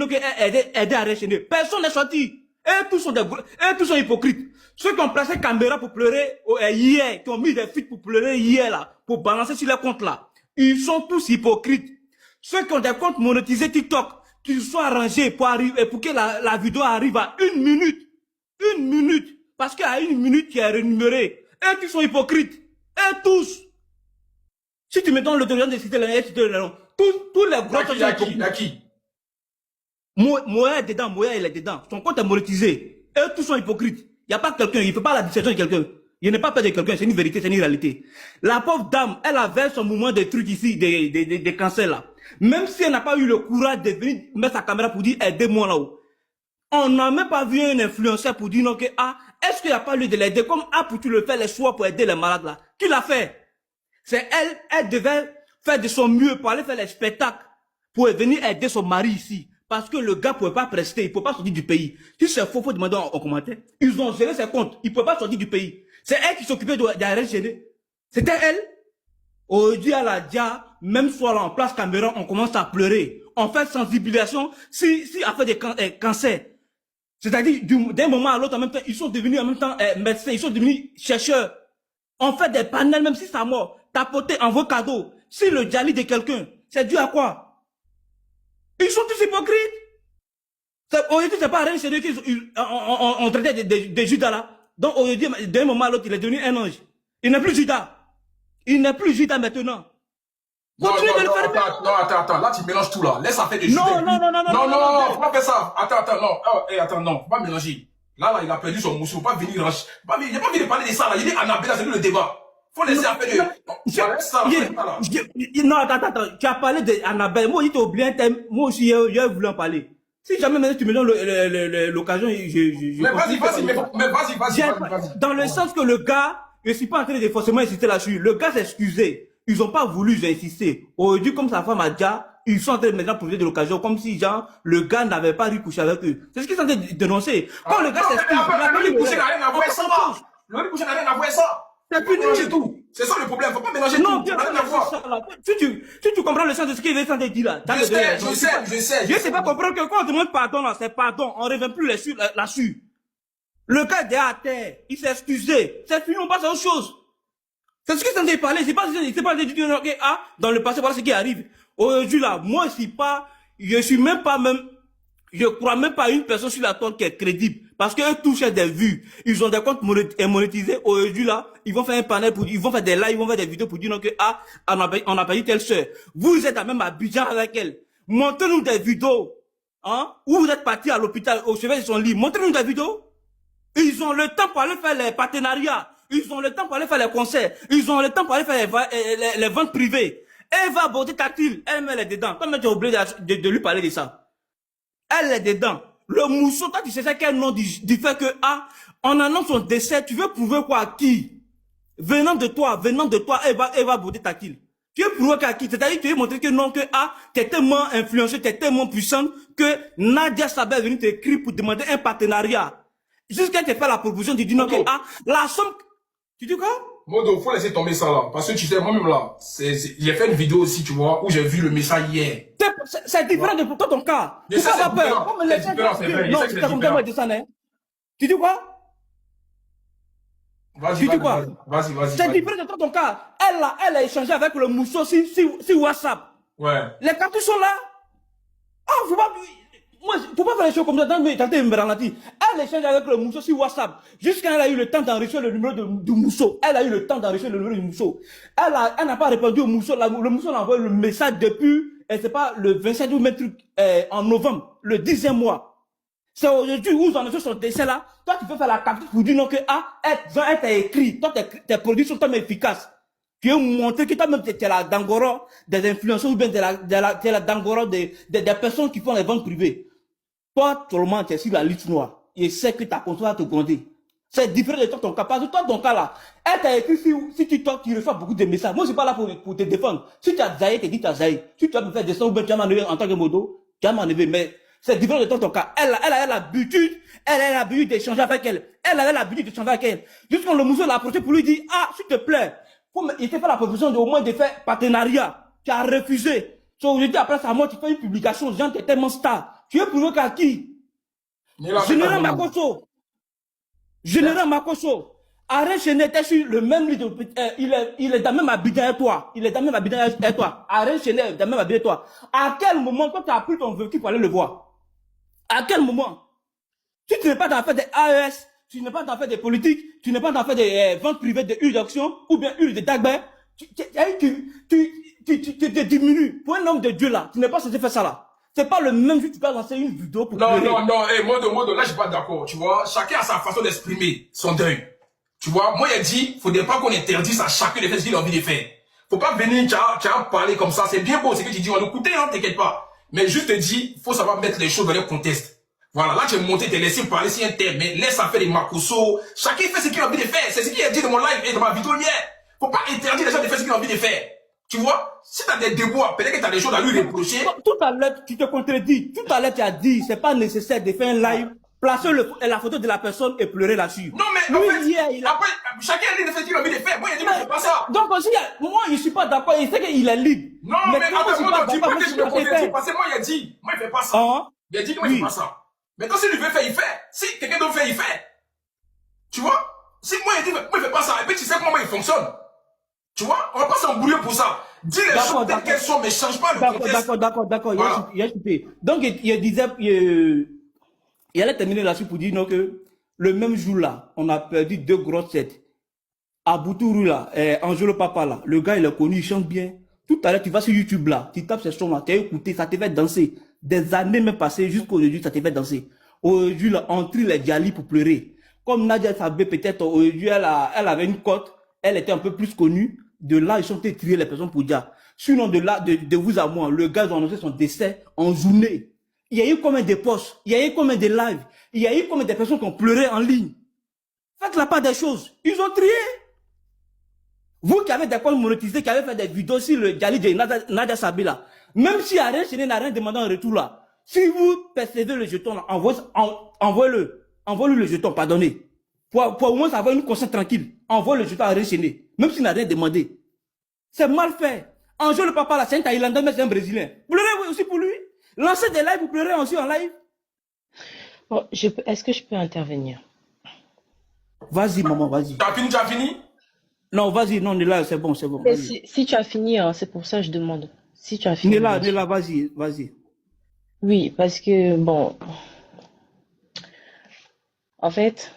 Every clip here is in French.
aider à réchaîner. Personne n'est sorti. Et tous sont hypocrites. Ceux qui ont placé caméra pour pleurer hier, qui ont mis des fuites pour pleurer hier, là, pour balancer sur les comptes, là, ils sont tous hypocrites. Ceux qui ont des comptes monétisés TikTok, qu'ils soient arrangés pour que la vidéo arrive à 1 minute. 1 minute. Parce qu'à 1 minute, qui est rémunéré. Et qui sont hypocrites. Et tous. Si tu me donnes l'autorisation de citer les noms, tous les gros... Qui Moya est dedans, Moya il est dedans. Son compte est monétisé. Et tous sont hypocrites. Il n'y a pas quelqu'un, il ne fait pas la distinction de quelqu'un. Il n'est pas peur de quelqu'un, c'est une vérité, c'est une réalité. La pauvre dame, elle avait son mouvement de trucs ici, des cancers là. Même si elle n'a pas eu le courage de venir mettre sa caméra pour dire aidez-moi là-haut. On n'a même pas vu un influenceur pour dire non que est-ce qu'il n'y a pas lieu de l'aider comme pour tu le fais les choix pour aider les malades là. Qui l'a fait? C'est elle devait faire de son mieux pour aller faire les spectacles, pour venir aider son mari ici. Parce que le gars ne pouvait pas prester, il ne pouvait pas sortir du pays. Si c'est faux, il faut demander en commentaire. Ils ont géré ses comptes, il ne pouvait pas sortir du pays. C'est elle qui s'occupait d'arrêter gêner. C'était elle. Aujourd'hui, à la dia, même soit là en place caméra, on commence à pleurer. On fait sensibilisation si a fait des cancers. C'est-à-dire, d'un moment à l'autre, en même temps, ils sont devenus en même temps médecins, ils sont devenus chercheurs. On fait des panels, même si ça mort. Tapoter en vos cadeaux. Si le dialyse de quelqu'un, c'est dû à quoi? Ils sont tous hypocrites. Aujourd'hui, c'est pas rien chez eux qu'on traitait de Judas là. Donc aujourd'hui, d'un moment à l'autre, il est devenu un ange. Il n'est plus Judas. Il n'est plus Judas maintenant. Continue de le faire. Attends, là tu mélanges tout là. Laisse ça faire de Judas. Non, faut pas faire ça. Attends, non, faut pas mélanger. Là, il a perdu son mousseau, pas venir ranger. Il n'a pas envie de parler de ça là. Il est Annabelle, c'est lui le débat. Faut laisser un peu de... Non, attends. Tu as parlé d'Annabelle. Moi, il t'a oublié un thème. Moi aussi, j'ai voulu en parler. Si jamais maintenant tu me donnes l'occasion, mais vas-y. Dans le sens que le gars, je ne suis pas en train de forcément insister là-dessus. Le gars s'est excusé. Ils n'ont pas voulu insister. Aujourd'hui, comme sa femme a déjà, ils sont en train de maintenant profiter de l'occasion, comme si, genre, le gars n'avait pas pu coucher avec eux. C'est ce qu'ils sont en train de dénoncer. Quand le gars s'excuse, le coucher n'a rien à voir avec ça. Le coucher n'a rien à voir avec ça. C'est plus mélanger tout. C'est ça le problème. Faut pas mélanger tout. Rien à voir. Tu comprends le sens de ce qu'il est en train de dire là. Je sais. Je sais pas comprendre que quand on demande pardon là, c'est pardon. On ne revient plus là-dessus. Le gars est à terre. Il s'est excusé. C'est fini, on passe à autre chose. C'est ce qu'ils sont en train de parler. C'est pas de dire dans le passé, voilà ce qui arrive. Aujourd'hui là, moi je crois même pas à une personne sur la toile qui est crédible. Parce qu'eux touchent des vues. Ils ont des comptes monétisés. Aujourd'hui, là, ils vont faire un panel ils vont faire des lives, ils vont faire des vidéos pour dire non, que, on a pas dit telle soeur. Vous êtes à même à Abidjan avec elle. Montrez-nous des vidéos, où vous êtes parti à l'hôpital, au chevet de son lit. Montrez-nous des vidéos. Ils ont le temps pour aller faire les partenariats. Ils ont le temps pour aller faire les concerts. Ils ont le temps pour aller faire les ventes privées. Elle va aborder Tactile. Elle est dedans. Comme tu as oublié de lui parler de ça. Elle est dedans. Le mousseau, toi, tu sais quel nom du fait que, on annonce son décès, tu veux prouver quoi à qui? Venant de toi, elle va aborder Tactile. Tu veux prouver qu'à qui? C'est-à-dire, tu veux montrer que non, que, t'es tellement influencé, t'es tellement puissante que Nadia Sabet est venue t'écrire pour demander un partenariat. Jusqu'à te faire la proposition, tu dis non, que, la somme, tu dis quoi? Modo, faut laisser tomber ça là. Parce que tu sais, moi-même là, j'ai fait une vidéo aussi, tu vois, où j'ai vu le message hier. C'est différent de pour toi ton cas. Tu sais, c'est différent. Non, tu t'as compris moi de ça, hein? Tu dis quoi? Vas-y. C'est différent de toi ton cas. Elle a échangé avec le mousseau sur WhatsApp. Ouais. Les cartouches sont là. Faut pas faire les choses comme ça. Elle échange avec le mousseau sur WhatsApp. Jusqu'à elle a eu le temps d'enregistrer le numéro du mousseau. Elle a eu le temps d'enregistrer le numéro du mousseau. Elle n'a pas répondu au mousseau. Le mousseau l'a envoyé le message depuis, c'est pas le 27 ou même truc, en novembre, le 10e mois. C'est aujourd'hui où ils en ont fait son décès là. Toi, tu peux faire la capture pour dire non que, elle t'a écrit. Toi, tes produits sont tellement efficaces. Tu veux montrer que toi-même, tu es la dangora des influenceurs ou bien tu es la dangora des personnes qui font les ventes privées. Toi, tout le monde, tu es sur la liste noire. Et c'est que ta conscience va te gronder. C'est différent de toi, ton cas. Parce que toi, ton cas là, elle t'a écrit si tu talks, tu reçois beaucoup de messages. Moi, je suis pas là pour te défendre. Si tu as zaï, tu dis tu as zaï. Si tu vas me faire descendre ou bien tu vas m'enlever en tant que modo, tu vas m'enlever. Mais c'est différent de toi, ton cas. Elle a l'habitude d'échanger avec elle. Elle avait l'habitude d'échanger avec elle. Jusqu'à le mousseau l'a approché pour lui dire, s'il te plaît, il t'a fait la proposition au moins de faire partenariat. Tu as refusé. Aujourd'hui, après sa mort, tu fais une publication. Genre, tu es tellement star. Tu es provoqué à qui? Général Makosso. Général Makosso. Arrête Chenet était sur le même lit de, il est dans le même habitat que toi. Il est dans le même habitat que toi. Arrête Chenet est dans le même habitat que toi. À quel moment, quand tu as pris ton véhicule pour aller le voir? À quel moment? Si tu n'es pas dans faire des AES, tu n'es pas dans faire des politiques, tu n'es pas dans faire des ventes privées de huile d'action ou bien huile de Dagber, tu te diminues. Pour un homme de Dieu là, tu n'es pas censé faire ça là. C'est pas le même jour que tu peux lancer une vidéo pour non, Modo, là je suis pas d'accord, tu vois. Chacun a sa façon d'exprimer son deuil. Tu vois, moi il a dit, faudrait pas qu'on interdise à chacun de faire ce qu'il a envie de faire. Faut pas venir, tu as parlé comme ça, c'est bien beau ce que tu dis, on écoutait, hein, t'inquiète pas. Mais juste te dis, faut savoir mettre les choses dans le contexte. Voilà, là tu es monté, t'es laissé parler si un thème, mais laisse ça faire des Makosso. Chacun fait ce qu'il a envie de faire, c'est ce qu'il a dit dans mon live et dans ma vidéo hier. Faut pas interdire les gens de faire ce qu'ils ont envie de faire. Tu vois, si tu as des déboires, peut-être que tu as des choses à lui reprocher. Tout à l'heure, tu te contredis. Tout à l'heure, tu as dit, c'est pas nécessaire de faire un live, placer la photo de la personne et pleurer là-dessus. Non, mais lui, en fait, hier, après, chacun a dit de faire ce qu'il a envie de faire. Moi, il a dit, moi, je fais pas ça. Donc, aussi, moi, je suis pas d'accord. Il sait qu'il est libre. Non, mais attends, moi, dis pas que je me contredis. Parce que moi, il a dit, moi, il fait pas ça. Il a dit, moi, il fait pas ça. Maintenant, s'il veut faire, il fait. Si quelqu'un d'autre fait, il fait. Tu vois? Si moi, il dit, moi, il fait pas ça. Et puis, tu sais comment il fonctionne. Tu vois, on va pas s'embrouiller pour ça. Dis les choses telles qu'elles sont, mais change pas le contexte. D'accord. Voilà. Donc, il disait, il allait terminer là-dessus pour dire non, que le même jour là, on a perdu 2 grosses têtes. À Boutourou là, Angelo Papa là, le gars il est connu, il chante bien. Tout à l'heure, tu vas sur YouTube là, tu tapes ces sons là, tu as écouté, ça te fait danser. Des années même passées, jusqu'aujourd'hui, ça te fait danser. Aujourd'hui là, on trie les Djali pour pleurer. Comme Nadia savait peut-être, aujourd'hui, elle avait une cote, elle était un peu plus connue. De là, ils sont allés trier les personnes pour dire. Sinon, de là, de vous à moi, le gars a annoncé son décès en journée. Il y a eu combien de posts, il y a eu combien de lives, il y a eu combien de personnes qui ont pleuré en ligne. Faites la part des choses. Ils ont trié. Vous qui avez des comptes monétisés, qui avez fait des vidéos sur le Djali de Nadia Sabila, même si Arène Chenet n'a rien demandé en retour là, si vous percevez le jeton là, envoyez-le le jeton, pardonnez. Pour au moins avoir une conscience tranquille, envoie le jeton à Arène Chenet, même s'il n'a rien demandé. C'est mal fait. Angelo Papa là, c'est un Thaïlandais, mais c'est un Brésilien. Pleurez aussi pour lui. Lancez des lives, vous pleurez aussi en live. Bon, est-ce que je peux intervenir? Vas-y, maman, vas-y. Tu as fini? Non, vas-y, non, Néla, c'est bon. Si tu as fini, hein, c'est pour ça que je demande. Si tu as fini. Néla, vas-y. Oui, parce que, bon, en fait,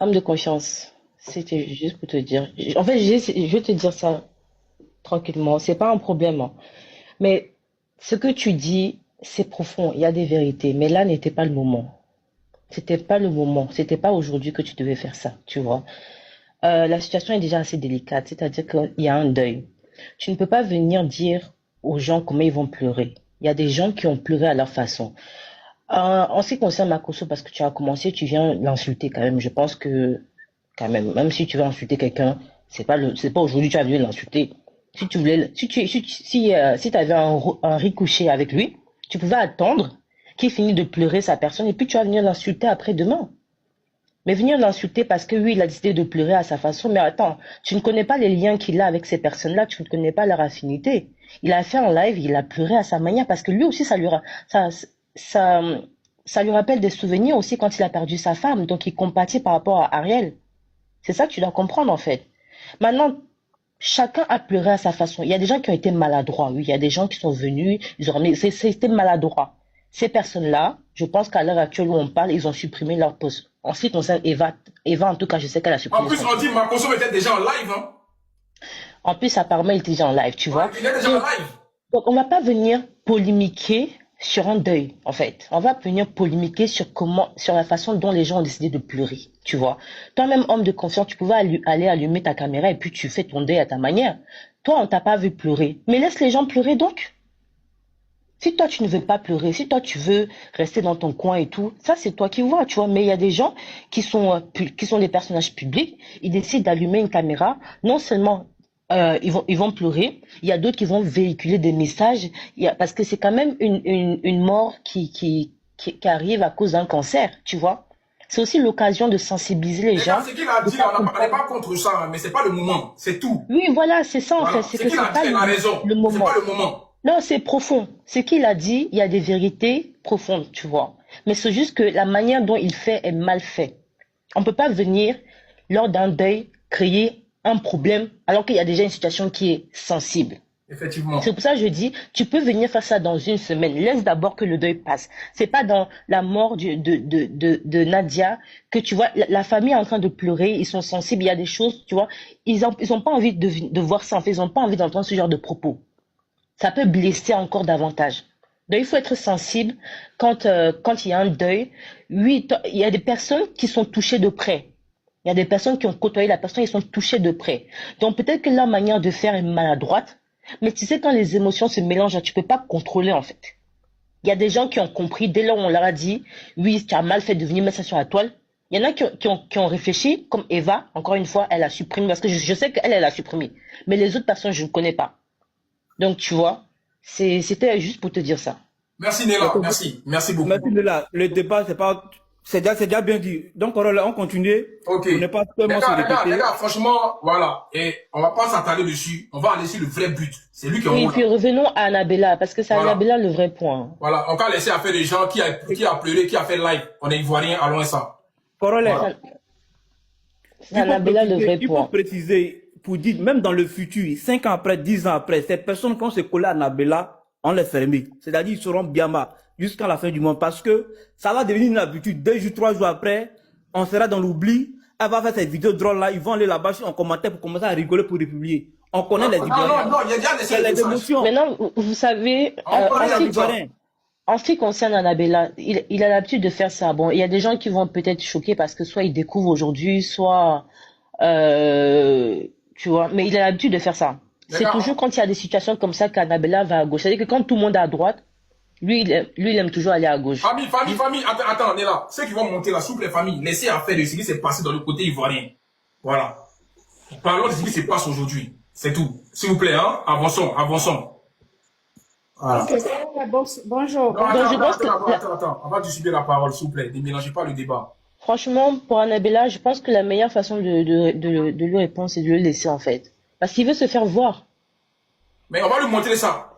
homme de conscience, c'était juste pour te dire. En fait, je vais te dire ça tranquillement, c'est pas un problème. Hein. Mais ce que tu dis, c'est profond, il y a des vérités. Mais là n'était pas le moment. C'était pas le moment. C'était pas aujourd'hui que tu devais faire ça, tu vois. La situation est déjà assez délicate, c'est-à-dire qu'il y a un deuil. Tu ne peux pas venir dire aux gens comment ils vont pleurer. Il y a des gens qui ont pleuré à leur façon. En ce qui concerne Makosso, parce que tu as commencé, tu viens l'insulter quand même. Je pense que, quand même si tu veux insulter quelqu'un, c'est pas aujourd'hui que tu as venu l'insulter. Si tu voulais, si avais un ricochet avec lui, tu pouvais attendre qu'il finisse de pleurer sa personne et puis tu vas venir l'insulter après demain. Mais venir l'insulter parce que lui, il a décidé de pleurer à sa façon. Mais attends, tu ne connais pas les liens qu'il a avec ces personnes-là, tu ne connais pas leur affinité. Il a fait un live, il a pleuré à sa manière parce que lui aussi, ça lui rappelle des souvenirs aussi quand il a perdu sa femme. Donc, il compatit par rapport à Ariel. C'est ça que tu dois comprendre, en fait. Maintenant, chacun a pleuré à sa façon. Il y a des gens qui ont été maladroits, oui. Il y a des gens qui sont venus, ils ont ramené, c'était maladroit. Ces personnes-là, je pense qu'à l'heure actuelle où on parle, ils ont supprimé leur poste. En ce qui concerne Eva, en tout cas, je sais qu'elle a supprimé. En plus, on dit Makosso était déjà en live, hein. En plus, apparemment, il était déjà en live, tu vois. Il est déjà en live. Donc, on va pas venir polémiquer sur un deuil, en fait. On va venir polémiquer sur la façon dont les gens ont décidé de pleurer, tu vois. Toi-même, homme de confiance, tu pouvais aller allumer ta caméra et puis tu fais ton deuil à ta manière. Toi, on t'a pas vu pleurer. Mais laisse les gens pleurer donc. Si toi, tu ne veux pas pleurer, si toi, tu veux rester dans ton coin et tout, ça, c'est toi qui vois, tu vois. Mais il y a des gens qui sont des personnages publics, ils décident d'allumer une caméra, non seulement ils vont pleurer, il y a d'autres qui vont véhiculer des messages, parce que c'est quand même une mort qui arrive à cause d'un cancer, tu vois. C'est aussi l'occasion de sensibiliser les gens. C'est qu'il a dit, on n'est pas contre ça, mais c'est pas le moment, c'est tout. Oui, voilà, c'est ça en fait. C'est qu'il a dit, il a raison, le moment. C'est pas le moment. Non, c'est profond. Ce qu'il a dit, il y a des vérités profondes, tu vois. Mais c'est juste que la manière dont il fait est mal fait. On ne peut pas venir, lors d'un deuil, créer un problème alors qu'il y a déjà une situation qui est sensible. Effectivement. C'est pour ça que je dis, tu peux venir faire ça dans une semaine. Laisse d'abord que le deuil passe. C'est pas dans la mort de Nadia que tu vois, la famille est en train de pleurer, ils sont sensibles, il y a des choses, tu vois. Ils ont pas envie de voir ça, en fait, ils ont pas envie d'entendre ce genre de propos. Ça peut blesser encore davantage. Donc, il faut être sensible quand il y a un deuil. Oui, il y a des personnes qui sont touchées de près. Il y a des personnes qui ont côtoyé la personne, ils sont touchées de près. Donc, peut-être que leur manière de faire est maladroite, mais tu sais, quand les émotions se mélangent, tu peux pas contrôler, en fait. Il y a des gens qui ont compris, dès lors où on leur a dit, oui, tu as mal fait de venir mettre ça sur la toile. Il y en a qui ont réfléchi, comme Eva, encore une fois, elle a supprimé, parce que je sais qu'elle, elle a supprimé. Mais les autres personnes, je ne connais pas. Donc, tu vois, c'était juste pour te dire ça. Merci Néla, merci. Merci beaucoup. Merci Néla. Le débat, c'est déjà bien dit. Donc, on continue. Ok. On n'est pas seulement se répéter. Les gars, franchement, voilà. Et on va pas s'attarder dessus. On va aller sur le vrai but. C'est lui qui est en haut. Et puis revenons à Annabella, parce que c'est voilà. Annabella le vrai point. Voilà. On va laisser affaire des gens qui a pleuré, qui a fait live. On est ivoirien, allons ça. Voilà. C'est Annabella le vrai point. Il faut préciser, pour dire, même dans le futur, 5 ans après, 10 ans après, ces personnes qui ont se collé à Annabella, on les ferme. C'est-à-dire, ils seront bien bas jusqu'à la fin du monde. Parce que ça va devenir une habitude. 2 jours, 3 jours après, on sera dans l'oubli. Elle va faire ces vidéos drôles là. Ils vont aller là-bas en commentaire pour commencer à rigoler pour les publier. On connaît les Ivoiriens. Non, il y a déjà les émotions. Maintenant, vous savez, en ce qui concerne Annabella, il a l'habitude de faire ça. Bon, il y a des gens qui vont peut-être choquer parce que soit ils découvrent aujourd'hui, soit... tu vois, mais il a l'habitude de faire ça. C'est toujours quand il y a des situations comme ça qu'Annabella va à gauche. C'est-à-dire que quand tout le monde est à droite, lui, il aime toujours aller à gauche. Famille, attends, on est là. Ceux qui vont monter là, s'il vous plaît, famille, laissez affaire de ce qui s'est passé dans le côté ivoirien. Voilà. Parlons de ce qui se passe aujourd'hui. C'est tout. S'il vous plaît, hein, avançons. Voilà. Okay. Bonjour. Non, attends. Avant de subir la parole, s'il vous plaît. Ne mélangez pas le débat. Franchement, pour Annabella, je pense que la meilleure façon de lui répondre, c'est de le laisser, en fait. Parce qu'il veut se faire voir. Mais on va lui montrer ça.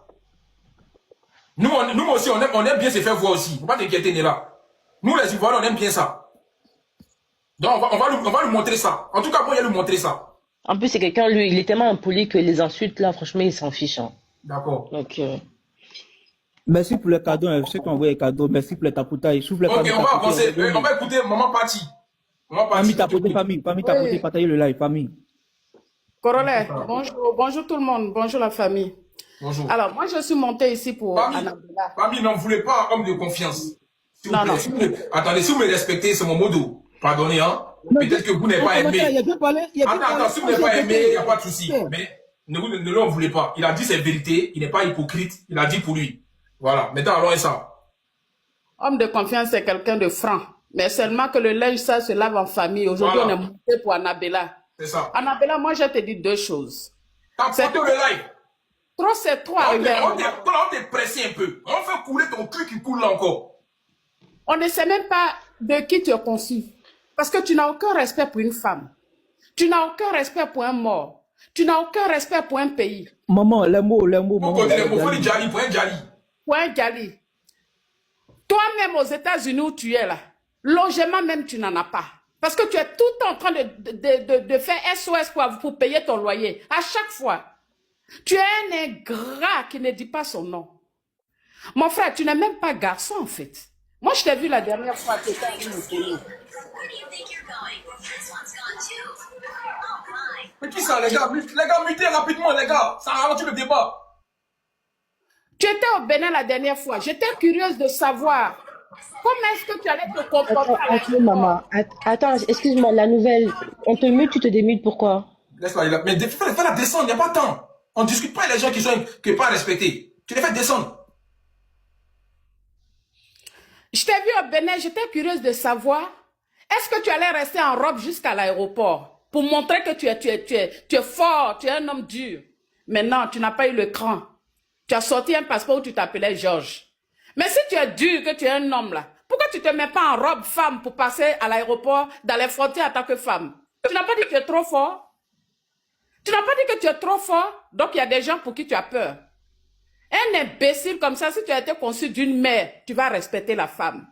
Nous aussi, on aime bien se faire voir aussi. Faut pas t'inquiéter, Néla. Nous, les Ivoiriens, on aime bien ça. Donc, on va lui montrer ça. En tout cas, moi, il va lui montrer ça. En plus, c'est quelqu'un, lui, il est tellement impoli que les insultes, là, franchement, il s'en fiche. Hein. D'accord. Donc, merci pour les cadeaux, ceux qui ont envoyé les cadeaux. Merci pour les tapoutages. Ok, on va avancer. On va écouter Maman Pati. Famille, tapoter, partager le live, famille. Corollaire, bonjour tout le monde, bonjour la famille. Bonjour. Alors, moi, je suis montée ici pour Annabella. Famille, n'en voulez pas homme de confiance. Non. Attendez, si vous me respectez, c'est mon modo. Pardonnez, hein. Peut-être que vous n'avez pas aimé. Attends, si vous n'avez pas aimé, il n'y a pas de souci. Mais ne l'en voulez pas. Il a dit ses vérités, il n'est pas hypocrite, il a dit pour lui. Voilà, maintenant, allons ça. Homme de confiance, c'est quelqu'un de franc. Mais seulement que le linge, ça se lave en famille. Aujourd'hui, on est monté pour Annabella. C'est ça. Annabella, moi, je te dis 2 choses. T'as porté le live. Trop, c'est toi. On t'est pressé un peu. On fait couler ton cul qui coule là encore. On ne sait même pas de qui tu es conçu. Parce que tu n'as aucun respect pour une femme. Tu n'as aucun respect pour un mort. Tu n'as aucun respect pour un pays. Maman, les mots. Faut dire Djali, pour un Djali. Pour un Djali. Toi-même aux États-Unis où tu es là, logement même tu n'en as pas. Parce que tu es tout en train de faire SOS pour payer ton loyer. À chaque fois. Tu es un ingrat qui ne dit pas son nom. Mon frère, tu n'es même pas garçon en fait. Moi, je t'ai vu la dernière fois. Tu étais avec mon pays. Mais qui ça, les gars? Les gars, mutez rapidement, les gars. Ça ralentit le débat. Tu étais au Bénin la dernière fois. J'étais curieuse de savoir comment est-ce que tu allais te comporter. Attends, maman. Attends, excuse-moi, la nouvelle. On te mute, tu te démutes, pourquoi? Laisse-la, mais fais la descendre, il n'y a pas de temps. On ne discute pas les gens qui sont pas respectés. Tu les fais descendre. Je t'ai vu au Bénin, j'étais curieuse de savoir, est-ce que tu allais rester en robe jusqu'à l'aéroport pour montrer que tu es fort, tu es un homme dur. Mais non, tu n'as pas eu le cran. Tu as sorti un passeport où tu t'appelais Georges. Mais si tu es dur, que tu es un homme là, pourquoi tu ne te mets pas en robe femme pour passer à l'aéroport, dans les frontières en tant que femme? Tu n'as pas dit que tu es trop fort? Tu n'as pas dit que tu es trop fort, donc il y a des gens pour qui tu as peur. Un imbécile comme ça, si tu as été conçu d'une mère, tu vas respecter la femme.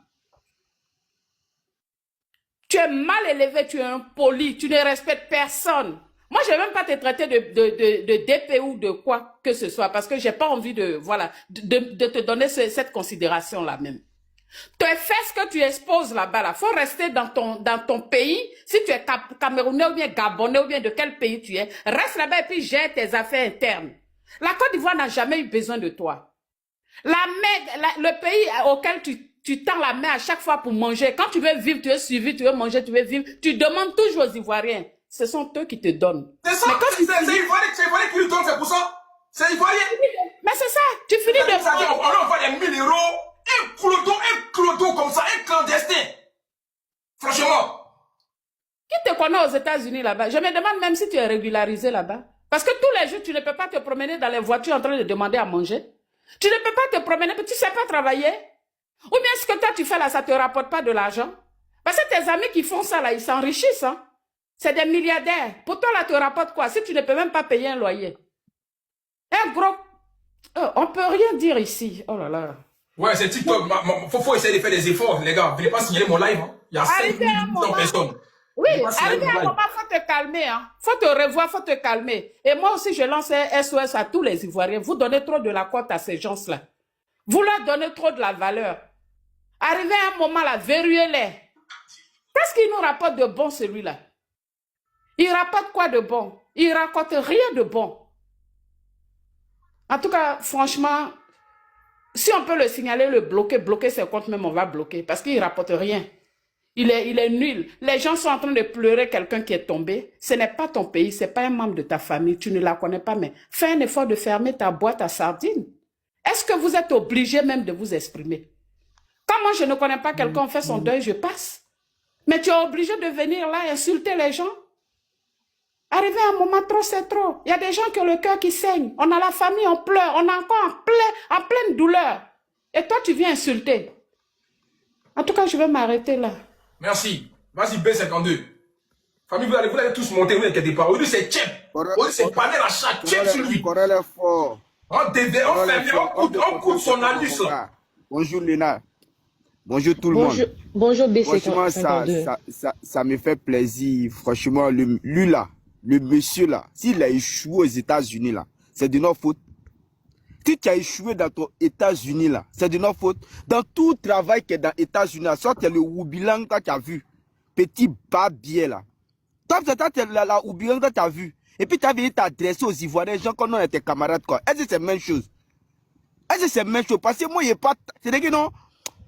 Tu es mal élevé, tu es impoli, tu ne respectes personne. Moi, je ne vais même pas te traiter de DP ou de quoi que ce soit parce que je n'ai pas envie de te donner cette considération-là même. Tu fais ce que tu exposes là-bas. Il faut rester dans ton pays. Si tu es Camerounais ou bien Gabonais ou bien de quel pays tu es, reste là-bas et puis gère tes affaires internes. La Côte d'Ivoire n'a jamais eu besoin de toi. Le pays auquel tu tends la main à chaque fois pour manger, quand tu veux vivre, tu veux suivre, tu veux manger, tu veux vivre, tu demandes toujours aux Ivoiriens. Ce sont eux qui te donnent. C'est ça, c'est Ivoirien qui lui donne, c'est pour ça. C'est Ivoirien. Mais c'est ça, tu finis de manger. On envoie les 1000 €, un clodo comme ça, un clandestin. Franchement. Qui te connaît aux États-Unis là-bas? Je me demande même si tu es régularisé là-bas. Parce que tous les jours, tu ne peux pas te promener dans les voitures en train de demander à manger. Tu ne peux pas te promener, mais tu ne sais pas travailler. Ou bien ce que toi tu fais là, ça ne te rapporte pas de l'argent. Parce que tes amis qui font ça là, ils s'enrichissent. Hein? C'est des milliardaires. Pour toi là, te rapporte quoi? Si tu ne peux même pas payer un loyer. Un gros... on ne peut rien dire ici. Oh là là. Ouais, c'est TikTok. Faut essayer de faire des efforts, les gars. Venez pas signaler mon live. Hein. Il y a 5 millions de personnes. Oui, arrivé à un moment, il faut te calmer. Hein. Faut te revoir, il faut te calmer. Et moi aussi, je lance un SOS à tous les Ivoiriens. Vous donnez trop de la cote à ces gens-là. Vous leur donnez trop de la valeur. Arrivé à un moment, là, verrouillez-les. Qu'est-ce qu'il nous rapporte de bon, celui-là? Il rapporte quoi de bon? Il raconte rien de bon. En tout cas, franchement, si on peut le signaler, le bloquer ses comptes même, on va bloquer. Parce qu'il ne rapporte rien. Il est nul. Les gens sont en train de pleurer quelqu'un qui est tombé. Ce n'est pas ton pays, ce n'est pas un membre de ta famille. Tu ne la connais pas, mais fais un effort de fermer ta boîte à sardines. Est-ce que vous êtes obligé même de vous exprimer? Quand moi, je ne connais pas quelqu'un, on fait son deuil, je passe. Mais tu es obligé de venir là insulter les gens. Arrivé à un moment, trop, c'est trop. Il y a des gens qui ont le cœur qui saigne. On a la famille, on pleure. On est encore en pleine douleur. Et toi, tu viens insulter. En tout cas, je vais m'arrêter là. Merci. Vas-y, B52. Famille, vous allez tous monter, vous n'inquiétez pas. Aujourd'hui, c'est Tchep. Aujourd'hui, c'est panel à chaque Tchep sur lui. On coupe son anus. Bonjour, Léna. Bonjour tout le monde. Bonjour, BC. Franchement, ça me fait plaisir. Franchement, lui là, le monsieur là, s'il a échoué aux États-Unis là, c'est de notre faute. Si tu as échoué dans ton États-Unis là, c'est de notre faute. Dans tout travail qui est dans les États-Unis là, soit tu es le Wubilang que tu as vu, petit babier là. Toi, c'est la Wubilang que tu as vu. Et puis tu as venu t'adresser aux Ivoiriens, gens qu'on a tes camarades quoi. Est-ce que c'est la même chose? Est-ce que c'est la même chose? Parce que moi, il n'y a pas. C'est-à-dire que non,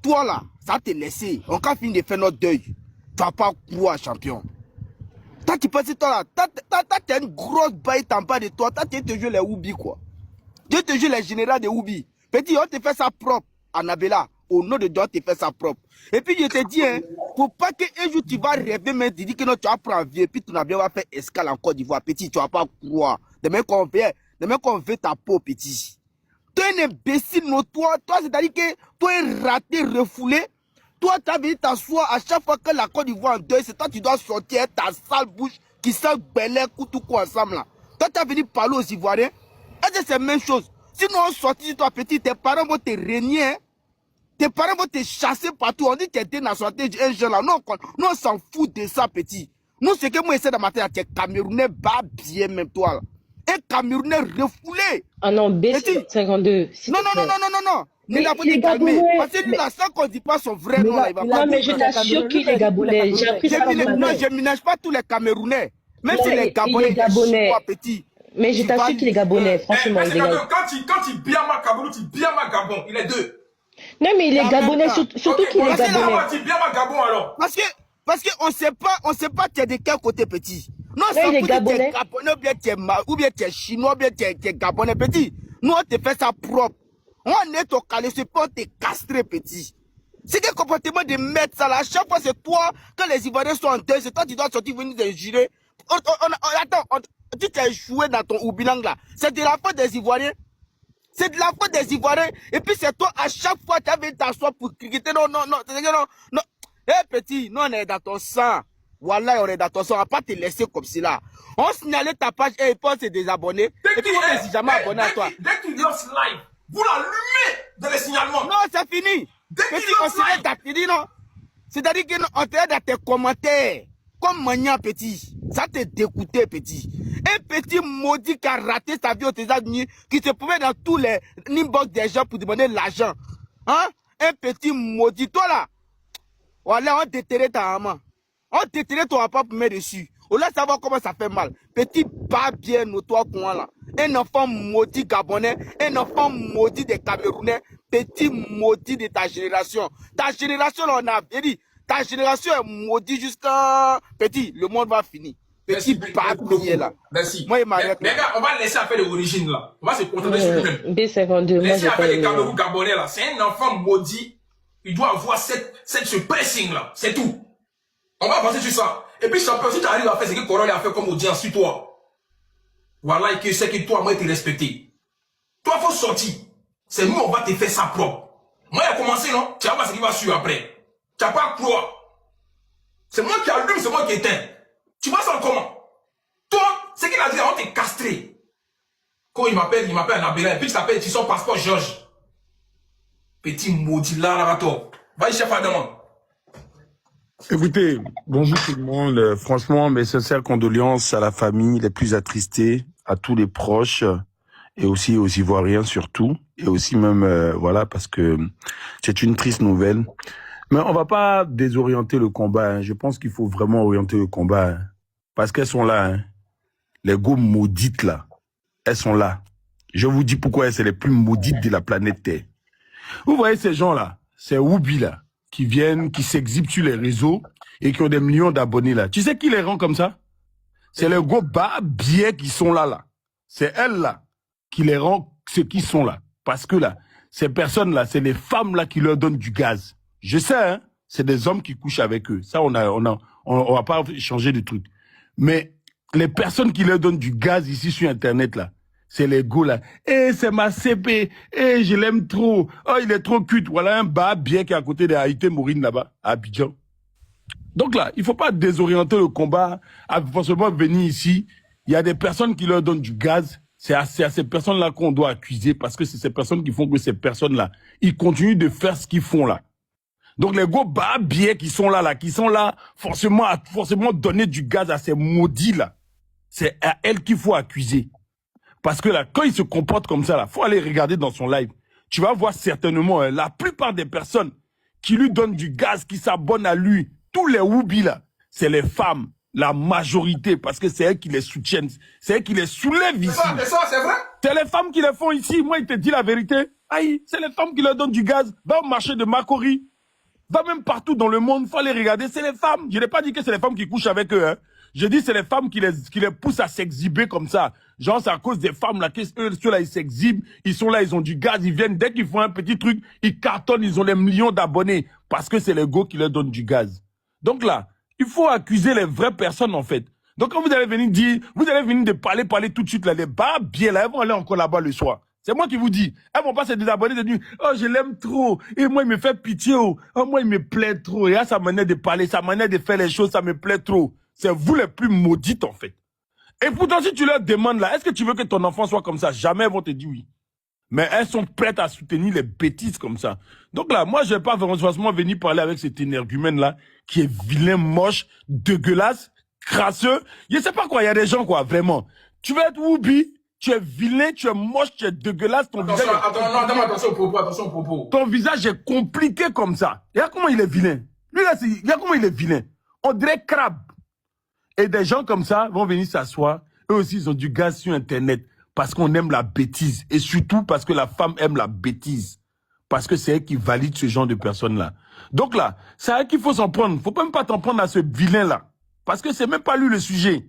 toi là, ça te laissé. On a fini de faire notre deuil. Tu vas pas croire, champion. Toi, tu penses, toi là, t'as une grosse baïte en bas de toi. Toi, tu te joues les Oubi quoi. Dieu te joue les généraux de Oubi. Petit, on te fait ça propre, Annabella. Au nom de Dieu, on te fait ça propre. Et puis, je te dis, hein, faut pas qu'un jour tu vas rêver, mais tu dis que non, tu vas prendre vie, et puis tu n'as bien va faire escale en Côte d'Ivoire. Petit, tu vas pas croire. Demain qu'on veut ta peau, petit. Toi, un imbécile notoire. Toi, c'est-à-dire que toi, un raté refoulé. Toi, tu as venu t'asseoir à chaque fois que la Côte d'Ivoire en deuil, c'est toi qui dois sortir ta sale bouche qui sent belé, tout quoi ensemble là. Toi, tu as venu parler aux Ivoiriens. Est-ce que c'est la même chose? Sinon, on sortit sur toi petit, tes parents vont te régner. Hein? Tes parents vont te chasser partout. On dit que tu es dénationalité, un jeune là. Non, on s'en fout de ça, petit. Nous, ce que moi, j'essaie de mater, tu es Camerounais, bas bien, même toi là. Un Camerounais refoulé. Ah non, B52. Non. Mais il a fallu calmer. Parce que lui, là, sans qu'on ne dit pas son vrai nom, là, il va pas. Non, mais je t'assure qu'il est gabonais. J'ai appris ça. Non, je ne ménage pas tous les Camerounais. Même si les Gabonais, gabonais. Petit. Mais je t'assure qu'il est gabonais, franchement. Quand il biama Cameroun, il biama Gabon. Il est deux. Non, mais il est gabonais, surtout qu'il est gabonais. Il biama Gabon alors. Parce qu'on ne sait pas tu es de quel côté, petit. Non, il est gabonais. Ou bien tu es chinois, ou bien tu es gabonais, petit. Nous, on te fait ça propre. On est au calé, c'est pas te castrer, petit. C'est quel comportement de mettre ça là. À chaque fois, c'est toi, quand les Ivoiriens sont en deuil, c'est toi qui dois sortir venir te jurer. Attends, tu t'es joué dans ton Oubilang là. C'est de la faute des Ivoiriens. C'est de la faute des Ivoiriens. Et puis c'est toi, à chaque fois, tu avais t'asseoir pour critiquer. Non. Eh petit, nous on est dans ton sang. Voilà, on est dans ton sang. On va pas te laisser comme cela. On signalait ta page et puis on s'est désabonné. Et puis on s'est jamais abonné à toi. Dès que tu lances live, Vous l'allumez dans les signalements. Non, c'est fini. Dès Petit, qu'il on lance serait live. d'activer, non? C'est-à-dire qu'on te dans tes commentaires. Comme Magnan, petit. Ça te dégoûté, petit. Un petit maudit qui a raté sa vie aux États-Unis, qui se pouvait dans tous les inbox des gens pour demander l'argent. Hein? Un petit maudit. Toi là, voilà, on déterrait ta maman. On déterrait ton papa pour mettre dessus. On laisse savoir comment ça fait mal. Petit pas bien notoire qu'on a là. Un enfant maudit gabonais, un enfant maudit des Camerounais, petit maudit de ta génération. Ta génération, là, on a dit, ta génération est maudite jusqu'à... Petit, le monde va finir. Petit pas bien là. Merci. Moi, il m'arrête. Mais gars, on va laisser affaire de l'origine là. On va se contrôler sur lui-même. B52, moi Laissez j'ai pas affaire des aimé. Cameroun Gabonais là. C'est un enfant maudit. Il doit avoir ce pressing là. C'est tout. On va avancer sur ça. Et puis, champion, si tu arrives à faire ce que Corol a fait comme audience sur toi, voilà, et que c'est que toi, moi, tu es respecté. Toi, faut sortir. C'est nous, on va te faire ça propre. Moi, il a commencé, non? Tu vas voir ce qui va suivre après. Tu n'as pas à croire. C'est moi qui allume, c'est moi qui éteins. Tu vois ça comment? Toi, ce qu'il a dit, on t'est castré. Quand il m'appelle Anabella, et puis tu t'appelles, tu sors passeport Georges. Petit maudit là, toi. Va-y, chef Adam. Écoutez, bonjour tout le monde. Franchement, mes sincères condoléances à la famille les plus attristées, à tous les proches et aussi aux Ivoiriens surtout, et aussi même, voilà, parce que c'est une triste nouvelle. Mais on va pas désorienter le combat. Hein. Je pense qu'il faut vraiment orienter le combat, hein. Parce qu'elles sont là, hein. Les go maudites là, elles sont là. Je vous dis pourquoi c'est les plus maudites de la planète Terre. Vous voyez ces gens-là, ces Woubi là, qui viennent, qui s'exhibent sur les réseaux et qui ont des millions d'abonnés là. Tu sais qui les rend comme ça? C'est les gros bas biais qui sont là. C'est elles là qui les rend ceux qui sont là. Parce que là, ces personnes là, c'est les femmes là qui leur donnent du gaz. Je sais, hein, c'est des hommes qui couchent avec eux. Ça, on va pas changer de truc. Mais les personnes qui leur donnent du gaz ici sur Internet là, c'est les go là. Eh, c'est ma CP. Eh, je l'aime trop. Oh, il est trop cute. Voilà un bas bien qui est à côté de Haïté Mourine là-bas, à Abidjan. Donc là, il faut pas désorienter le combat à forcément venir ici. Il y a des personnes qui leur donnent du gaz. C'est à ces personnes-là qu'on doit accuser parce que c'est ces personnes qui font que ces personnes-là, ils continuent de faire ce qu'ils font là. Donc les gros bas biais qui sont là, forcément donner du gaz à ces maudits là. C'est à elles qu'il faut accuser. Parce que là, quand il se comporte comme ça, là, faut aller regarder dans son live. Tu vas voir certainement, hein, la plupart des personnes qui lui donnent du gaz, qui s'abonnent à lui, tous les Woubi là, c'est les femmes, la majorité, parce que c'est elles qui les soutiennent, c'est elles qui les soulèvent ici. C'est ça, c'est vrai? C'est les femmes qui les font ici. Moi, il te dit la vérité. Aïe, c'est les femmes qui leur donnent du gaz. Va au marché de Makori. Va même partout dans le monde, faut les regarder, c'est les femmes. Je n'ai pas dit que c'est les femmes qui couchent avec eux, hein. Je dis c'est les femmes qui les poussent à s'exhiber comme ça. Genre, c'est à cause des femmes là, ceux-là, ils s'exhibent, ils sont là, ils ont du gaz, ils viennent, dès qu'ils font un petit truc, ils cartonnent, ils ont des millions d'abonnés. Parce que c'est les go qui leur donnent du gaz. Donc là, il faut accuser les vraies personnes, en fait. Donc quand vous allez venir dire, vous allez venir de parler tout de suite là, les bas bien là, elles vont aller encore là-bas le soir. C'est moi qui vous dis. Elles vont pas se désabonner de dire, oh, je l'aime trop. Et moi, il me fait pitié. Oh, moi, il me plaît trop. Et là, sa manière de parler, sa manière de faire les choses, ça me plaît trop. C'est vous les plus maudites, en fait. Et pourtant, si tu leur demandes là, est-ce que tu veux que ton enfant soit comme ça? Jamais elles vont te dire oui. Mais elles sont prêtes à soutenir les bêtises comme ça. Donc là, moi, je vais pas forcément venir parler avec cet énergumène là, qui est vilain, moche, dégueulasse, crasseux. Je sais pas quoi, il y a des gens, quoi, vraiment. Tu veux être Woubi, tu es vilain, tu es moche, tu es dégueulasse, ton visage. Attention au propos. Ton visage est compliqué comme ça. Regarde comment il est vilain. Lui là, regarde comment il est vilain. On dirait crabe. Et des gens comme ça vont venir s'asseoir. Eux aussi, ils ont du gaz sur Internet. Parce qu'on aime la bêtise. Et surtout parce que la femme aime la bêtise. Parce que c'est elle qui valide ce genre de personnes-là. Donc là, c'est à elle qu'il faut s'en prendre. Faut même pas t'en prendre à ce vilain-là. Parce que c'est même pas lui le sujet.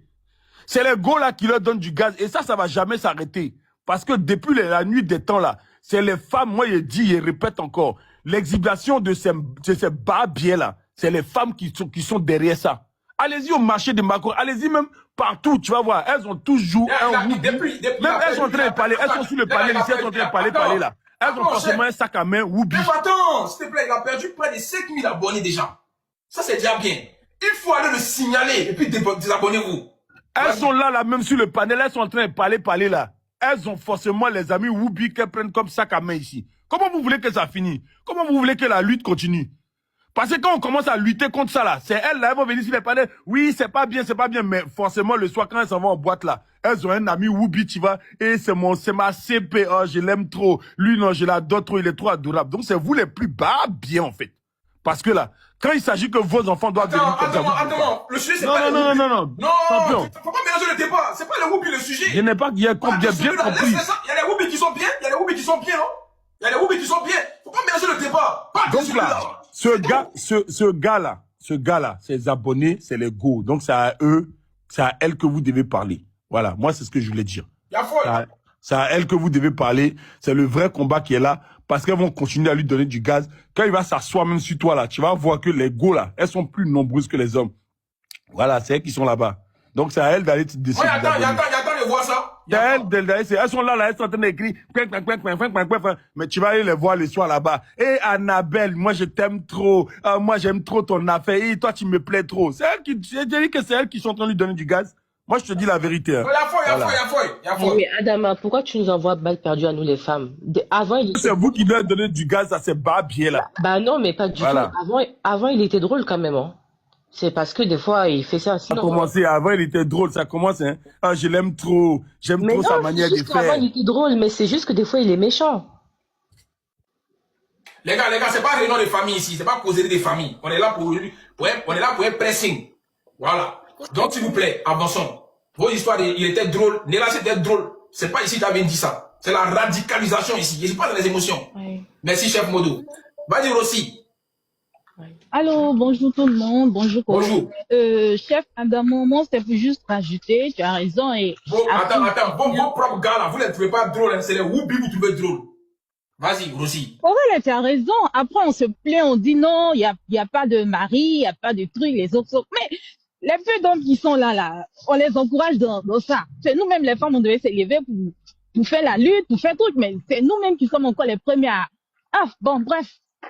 C'est les gars là qui leur donnent du gaz. Et ça va jamais s'arrêter. Parce que depuis la nuit des temps là, c'est les femmes, moi je dis et répète encore, l'exhibition de ces bas biais là, c'est les femmes qui sont derrière ça. Allez-y au marché de Macron, allez-y même partout, tu vas voir, elles ont toujours un Woubi. Même elles sont en train de parler, elles sont sur le palais, ici, elles sont en train de parler là. Elles ont forcément un sac à main Woubi. Mais attends, s'il te plaît, il a perdu près de 5000 abonnés déjà. Ça c'est déjà bien. Il faut aller le signaler et puis désabonnez-vous. Elles sont là, même sur le panel, elles sont en train de parler là. elles ont forcément les amis Whoopi qu'elles prennent comme sac à main ici. Comment vous voulez que ça finisse? Comment vous voulez que la lutte continue? Parce que quand on commence à lutter contre ça là, c'est elles là, elles vont venir ici les parler. Oui, c'est pas bien, mais forcément le soir quand elles s'en vont en boîte là, elles ont un ami Whoopi, tu vois, et c'est ma CP, oh, je l'aime trop. Lui non, je l'adore trop, il est trop adorable. Donc c'est vous les plus bas bien en fait. Parce que là, quand il s'agit que vos enfants doivent devenir comme ça. Attends, le sujet c'est pas non. Non, faut pas mélanger le débat, c'est pas le Whoopi le sujet. Je n'ai pas bien compris. Il y a les Whoopi qui sont bien, il y a les Whoopi qui sont bien, non? Il y a les Whoopi qui sont bien. Faut pas mélanger le débat. Donc là, ce gars-là, ses abonnés, c'est les go. Donc c'est à eux, c'est à elles que vous devez parler. Voilà, moi c'est ce que je voulais dire. C'est à elles que vous devez parler. C'est le vrai combat qui est là. Parce qu'elles vont continuer à lui donner du gaz. Quand il va s'asseoir même sur toi là, tu vas voir que les go là, elles sont plus nombreuses que les hommes. Voilà, c'est elles qui sont là-bas. Donc c'est à elles d'aller décider. Ouais, attends de voir ça. Elles sont là, elles sont en train d'écrire. Mais tu vas aller les voir les soirs là-bas. Et Annabelle, moi je t'aime trop. Moi j'aime trop ton affaire. Et toi tu me plais trop. C'est elles qui, j'ai dit que c'est elles qui sont en train de lui donner du gaz. Moi je te dis la vérité. Hein. Il y a foi. Mais Adama, pourquoi tu nous envoies balle perdue à nous les femmes? Avant, c'est vous qui devez donner du gaz à ces barbiers là. Bah non, mais pas du tout. Avant, il était drôle quand même. Hein. C'est parce que des fois, il fait ça. Ça a commencé avant, il était drôle. Ça commence, hein. Ah, je l'aime trop. J'aime trop sa manière de faire. Avant, il était drôle, mais c'est juste que des fois, il est méchant. Les gars, c'est pas réunion de famille ici. C'est pas causerie des familles. On est là pour un pressing. Voilà. Donc, s'il vous plaît, avançons. Vos histoires, il était drôle. Néla, c'était drôle. C'est pas ici que tu avais dit ça. C'est la radicalisation ici. Je suis pas dans les émotions. Oui. Merci, chef Modo. Va-y, Rossi. Allô, bonjour tout le monde, bonjour. Bonjour. Chef Adamo, moi c'est pour juste rajouter, tu as raison et... Bon, attends, vos propres gars là, vous ne les trouvez pas drôles, hein, c'est les Whoopi que vous trouvez drôles. Vas-y, Rossi. Ouais, tu as raison, après on se plaint, on dit non, il y a pas de mari, il n'y a pas de truc, les autres sont... Mais les peu d'hommes qui sont là, on les encourage dans ça. C'est nous-mêmes les femmes, on devait s'élever pour faire la lutte, pour faire truc, mais c'est nous-mêmes qui sommes encore les premiers à... Ah, bon, bref.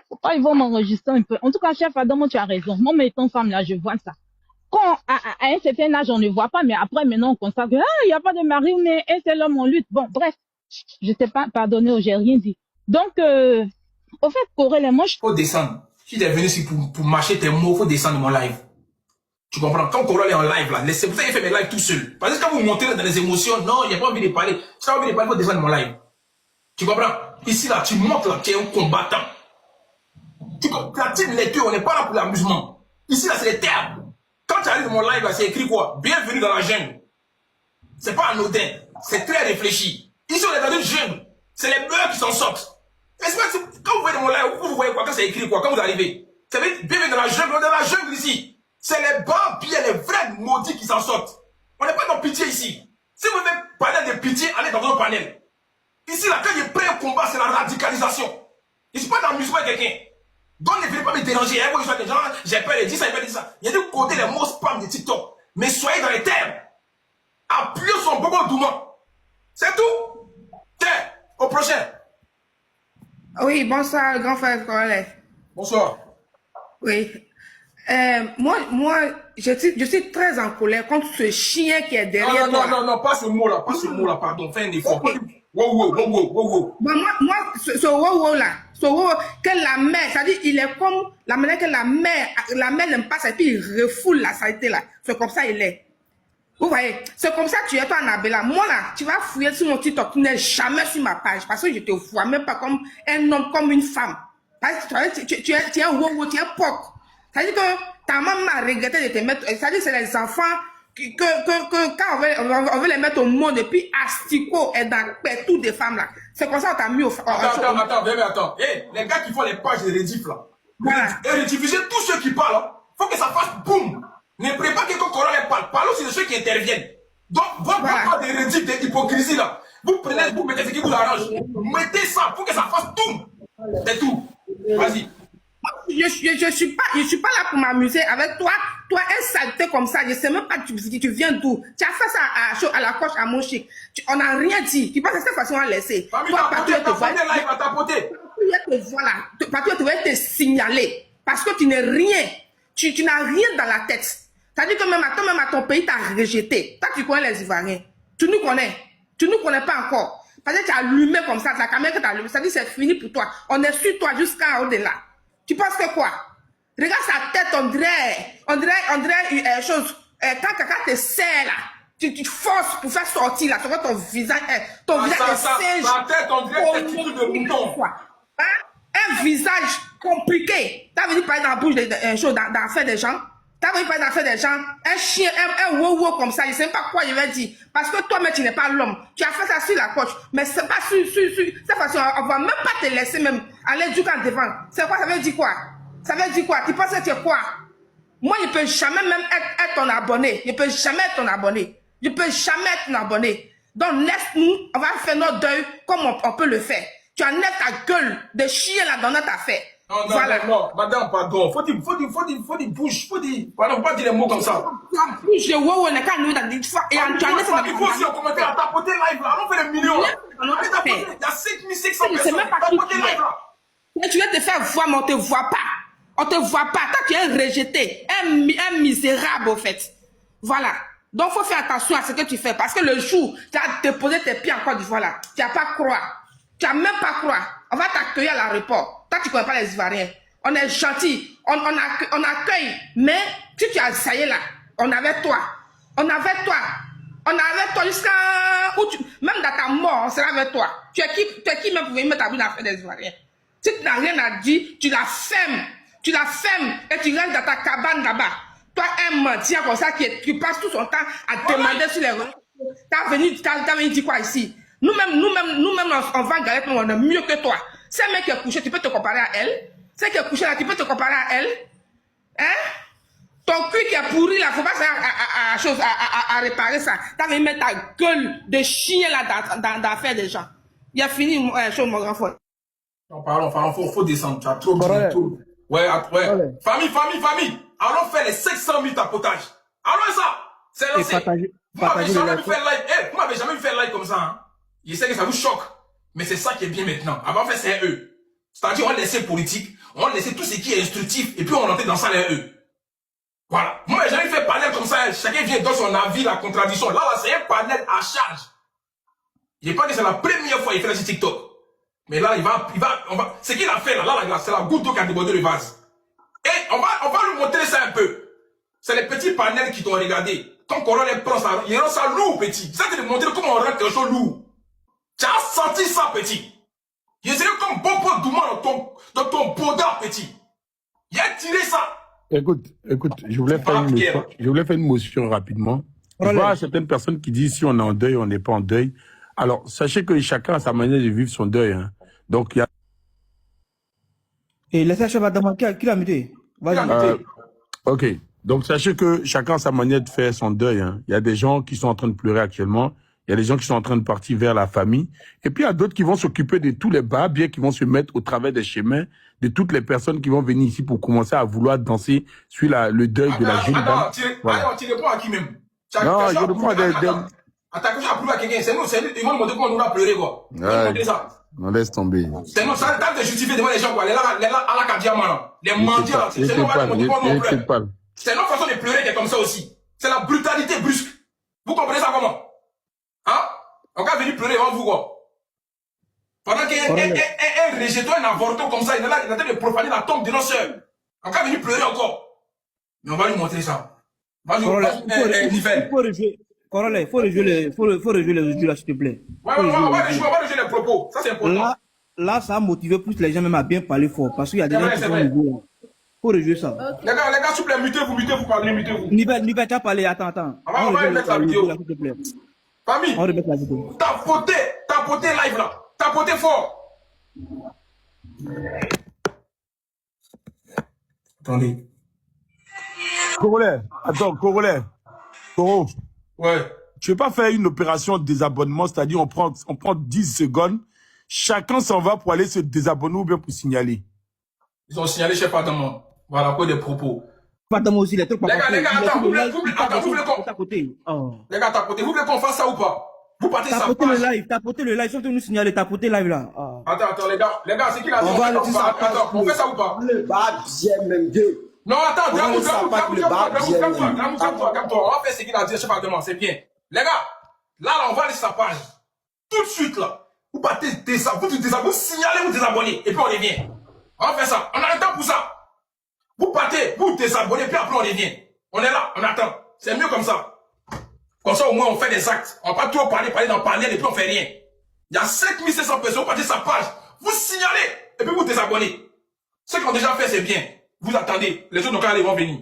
Pourquoi ils vont m'enregistrer un peu? En tout cas, chef Adamo, tu as raison. Moi, étant femme, là, je vois ça. Quand, à un certain âge, on ne voit pas, mais après, maintenant, on constate que, il n'y a pas de mari, mais un seul homme en lutte. Bon, bref. Je sais pas, pardonnez, j'ai rien dit. Donc, au fait, Corel, moi, Faut descendre. Si tu es venu ici pour mâcher tes mots, faut descendre de mon live. Tu comprends? Quand Corel est en live, là, laissez, vous avez fait mes lives tout seul. Parce que quand vous montez dans les émotions, non, il n'y a pas envie de parler. Si tu as envie de parler, faut descendre de mon live. Tu comprends? Ici, là, tu montes, là, tu es un combattant. La team lecture, on n'est pas là pour l'amusement. Ici, là, c'est les termes. Quand tu arrives dans mon live, là, c'est écrit quoi? Bienvenue dans la jungle. C'est pas anodin. C'est très réfléchi. Ici, on est dans une jungle. C'est les beurs qui s'en sortent. Quand vous voyez dans mon live, vous voyez quoi? Quand c'est écrit quoi? Quand vous arrivez. Ça veut dire, bienvenue dans la jungle ici. C'est les barbiers, les vrais maudits qui s'en sortent. On n'est pas dans pitié ici. Si vous voulez parler de pitié, allez dans un panel. Ici, là, quand il prend un combat, c'est la radicalisation. Je ne suis pas dans l'amusement avec quelqu'un. Donc ne venez pas me déranger. Moi, je suis des gens, j'ai peur de dire ça, j'ai peur de dire ça. Il y a de côté les mots spam de TikTok. Mais soyez dans les termes. Appuyez son bobo doucement. C'est tout. Tiens, au prochain. Oui, bonsoir, grand frère Corel. Bonsoir. Oui. Moi, je suis très en colère contre ce chien qui est derrière toi. Non, pas ce mot-là, pardon, fais un effort. Okay. Wow. Bon, moi, ce wow là, que la mère, c'est-à-dire, il est comme la manière que la mère n'aime pas ça, et puis il refoule la saleté là. C'est comme ça il est. Vous voyez, c'est comme ça que tu es toi, Annabella. Moi là, tu vas fouiller sur mon TikTok, tu n'es jamais sur ma page, parce que je te vois même pas comme un homme, comme une femme. Parce que tu es un wow, tu es un poc. C'est-à-dire que ta maman a regretté de te mettre, c'est-à-dire que c'est les enfants que quand on veut les mettre au monde, et puis Asticot est dans toutes des femmes là. C'est comme ça qu'on t'a mis au... Attends. Hey, les gars qui font les pages de Redif là, voilà. Et rediffuser tous ceux qui parlent, hein, faut que ça fasse boum. Ne prenez pas que quand Corel parle, parlez aussi de ceux qui interviennent. Donc, votre part de Redif, de hypocrisie là, vous prenez, vous mettez ce qui vous arrange. Mettez ça, faut que ça fasse boum. C'est tout. Vas-y. Je suis pas là pour m'amuser avec toi. Toi, un saleté comme ça, je sais même pas tu viens d'où. Tu as fait ça à la coche, à mon chic. On n'a rien dit. Tu penses que cette façon à laisser. Toi, partout, tu devrais te signaler. Parce que tu n'es rien. Tu n'as rien dans la tête. C'est-à-dire que même à ton pays, tu as rejeté. Toi, tu connais les Ivoiriens. Tu nous connais. Tu ne nous connais pas encore. Parce que tu as allumé comme ça, la caméra que tu as allumée, ça dit c'est fini pour toi. On est sur toi jusqu'à au-delà. Tu penses que quoi? Regarde sa tête, on dirait une chose. Quand quelqu'un te serre là, tu forces pour faire sortir là, tu vois ton visage est singe. Sa tête, on dirait des trucs de mouton. Hein? Un visage compliqué. Tu as venu parler dans la bouche dans l'affaire des gens. Tu as venu parler dans l'affaire des gens. Un chien, un wow comme ça, je ne sais pas quoi je vais dire. Parce que toi-même, tu n'es pas l'homme. Tu as fait ça sur la coche. Mais c'est pas sur cette façon. On ne va même pas te laisser même aller du camp devant. C'est quoi? Ça veut dire quoi? Ça veut dire quoi? Tu penses que tu es quoi? Moi, je ne peux jamais même être ton abonné. Je ne peux jamais être ton abonné. Je ne peux jamais être ton abonné. Donc, laisse-nous, on va faire notre deuil comme on peut le faire. Tu enlèves ta gueule de chien là dans notre affaire. Non, voilà. non, madame, pardon. Faut dire bouche, pardon, faut pas dire les mots comme ça. Bouche de wow, on est qu'à nous, il faut aussi en commentaire, tapoter live là, allons faire des millions là. Il y a 5600 personnes, tapoter live là. Tu vas te faire voir, mais on ne te voit pas. On ne te voit pas. Toi, tu es rejeté. Un misérable, au fait. Voilà. Donc, il faut faire attention à ce que tu fais. Parce que le jour, tu as déposé tes pieds en Côte d'Ivoire là, tu n'as pas croire. Tu n'as même pas croire. On va t'accueillir à l'aéroport. Toi, tu ne connais pas les Ivoiriens. On est gentils. On accueille. Mais si tu as essayé là, on avait toi. On avait toi jusqu'à... Même dans ta mort, on sera avec toi. Tu es qui même pour venir mettre ta bouche dans l'affaire des Ivoiriens? Si tu n'as rien à dire, tu la fermes. Tu la fermes et tu restes dans ta cabane là-bas. Toi, un mentir comme ça qui passe tout son temps à demander sur les réseaux. T'as venu dire quoi ici? Nous-mêmes, on va galérer, on est mieux que toi. C'est un mec qui est couché, tu peux te comparer à elle. C'est qui est couché là, tu peux te comparer à elle. Hein? Ton cul qui est pourri là, faut pas faire à réparer ça. T'as venu mettre ta gueule de chien là dans l'affaire des gens. Il a fini, mon grand frère. Non, pardon, faut descendre. Tu as trop dit. Ouais. Famille. Allons faire les 500 000 tapotages. Allons ça. C'est lancé. Vous m'avez jamais vu faire live. Vous m'avez jamais vu faire live comme ça. Hein? Je sais que ça vous choque. Mais c'est ça qui est bien maintenant. Avant, faire c'est eux. C'est-à-dire, on laissait politique, on laissait tout ce qui est instructif, et puis on entrait dans ça les eux. Voilà. Moi, j'ai jamais fait panel comme ça. Chacun vient dans son avis, la contradiction. Là, c'est un panel à charge. Il n'est pas que c'est la première fois qu'il fait sur TikTok. Mais là, ce qu'il a fait là, c'est la goutte d'eau qui a débordé le vase. Et on va lui montrer ça un peu. C'est les petits panels qui t'ont regardé. Quand Coron les prend ça, il rend ça lourd, petit. Ça, c'est de montrer comment on rend quelque chose lourd. Tu as senti ça, petit. Il serait comme Bobo Douma dans ton boda, petit. Il a tiré ça. Écoute, je voulais faire une motion rapidement. Je vois certaines personnes qui disent si on est en deuil, on n'est pas en deuil. Alors, sachez que chacun a sa manière de vivre son deuil. Hein. Donc, il y a... Et laissez la demander qui l'a muté. Ok. Donc, sachez que chacun a sa manière de faire son deuil. Hein. Il y a des gens qui sont en train de pleurer actuellement. Il y a des gens qui sont en train de partir vers la famille. Et puis, il y a d'autres qui vont s'occuper de tous les bien qui vont se mettre au travers des chemins de toutes les personnes qui vont venir ici pour commencer à vouloir danser sur le deuil de la jeune dame. Voilà. Tu réponds à qui même? Non, je réponds à des... Attends, que j'ai approuvé à quelqu'un. C'est nous, ils vont nous demander comment nous a pleuré, quoi. On laisse tomber. C'est nous, ça tente de justifier devant les gens, quoi. Les à la diamant, là. Les mendiants, là. C'est nous, on va nous demander comment nous pleure. C'est notre façon de pleurer qui est comme ça aussi. C'est la brutalité brusque. Vous comprenez ça comment? Hein? On va venir pleurer devant vous, quoi. Pendant qu'un rejeton, un avorton comme ça, il est là, il est en train de profaner la tombe de nos sœurs. On va venir pleurer encore. Mais on va lui montrer ça. Il faut rejouer les audios là, s'il te plaît. Ouais, on va rejouer les propos. Ça, c'est important. Là, ça a motivé plus les gens même à bien parler fort. Parce qu'il y a des gens qui sont nouveaux. Faut rejouer ça. Les gars, s'il vous plaît, mutez-vous, parlez, mutez-vous. Nivelle, tu as parlé, attends. On va remettre la vidéo. Famille, on remet la vidéo. Tapoter live là. Tapoter fort. Attendez. Corollaire. Attends, Corollaire. Coro. Ouais. Tu veux pas faire une opération de désabonnement, c'est-à-dire on prend 10 secondes, chacun s'en va pour aller se désabonner ou bien pour signaler. Ils ont signalé chez Fatama. Voilà, quoi des propos. Fatama aussi, les trucs. Les gars, attends, vous voulez qu'on fasse ça ou pas? Vous partez ça. Tapoter le live, surtout nous signaler, tapoter live là. Attends, les gars, c'est qui l'a dit? Attends, on fait ça ou pas? Le bas bien même Dieu. Non, attends, calme-toi. On va faire ce qu'il a dit chez Fatama, c'est bien. Les gars, là, on va aller sur sa page. Tout de suite, là. Vous partez, vous signalez, vous désabonnez, et puis on revient. On va faire ça. On a un temps pour ça. Vous partez, vous désabonnez, puis après on revient. On est là, on attend. C'est mieux comme ça. Comme ça, au moins, on fait des actes. On va pas trop parler dans panel, et puis on fait rien. Il y a 5700 personnes, vous partez sa page. Vous signalez, et puis vous désabonnez. Ceux qui ont déjà fait, c'est bien. Vous attendez. Les autres, ils vont venir.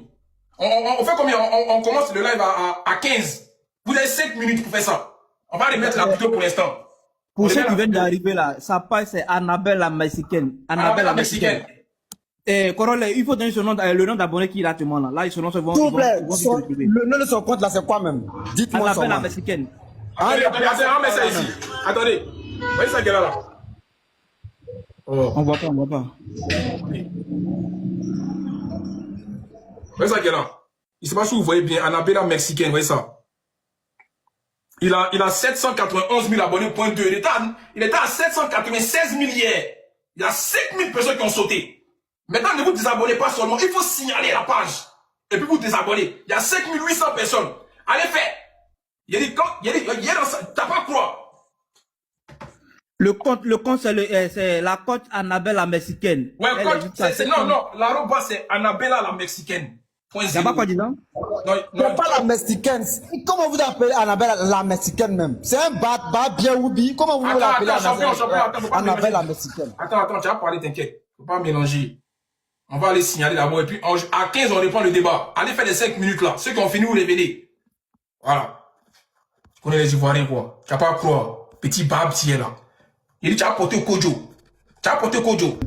On fait combien? On commence le live à 15. Vous avez 5 minutes pour faire ça. On va remettre la vidéo pour l'instant. Pour ceux qui viennent d'arriver là, sa page c'est Annabelle la Mexicaine. Annabelle la Mexicaine. Et Corole, il faut donner le nom d'abonné qu'il a actuellement là. Là, ils seront souvent. S'il vous plaît, le nom de son compte là, c'est quoi même? Dites-moi ça. Annabelle la Mexicaine. Attendez, on met ça ici. Attendez. Vous voyez ça qu'elle est là? Oh. On voit pas. Vous voyez ça qu'elle est là? Je ne sais pas si vous voyez bien, Annabelle la Mexicaine, vous voyez ça? Il a 791 000 abonnés, point 2. Il était à 796 000 hier. Il y a 5 000 personnes qui ont sauté. Maintenant, ne vous désabonnez pas seulement. Il faut signaler la page. Et puis vous désabonnez. Il y a 5 800 personnes. Allez faire. Il y a dans ça. T'as pas quoi? Le compte c'est la cote Annabelle la Mexicaine. Ouais, non, l'arroba c'est Annabella la Mexicaine. Il n'y a pas quoi dire, non? Non, pas la mexicaine. Comment vous appelez Annabelle la mexicaine même? C'est un bat bien oubi. Comment vous l'appelez Annabelle la mexicaine? Attends, tu vas parler, t'inquiète. Faut pas mélanger. On va aller signaler d'abord et puis à 15 on reprend le débat. Allez faire les 5 minutes là. Ceux qui ont fini, vous révélez. Voilà. Tu connais les Ivoiriens quoi. Tu n'as pas à croire. Petit barbe qui est là. Il dit tu as apporté Kojo. Tu as apporté Kojo.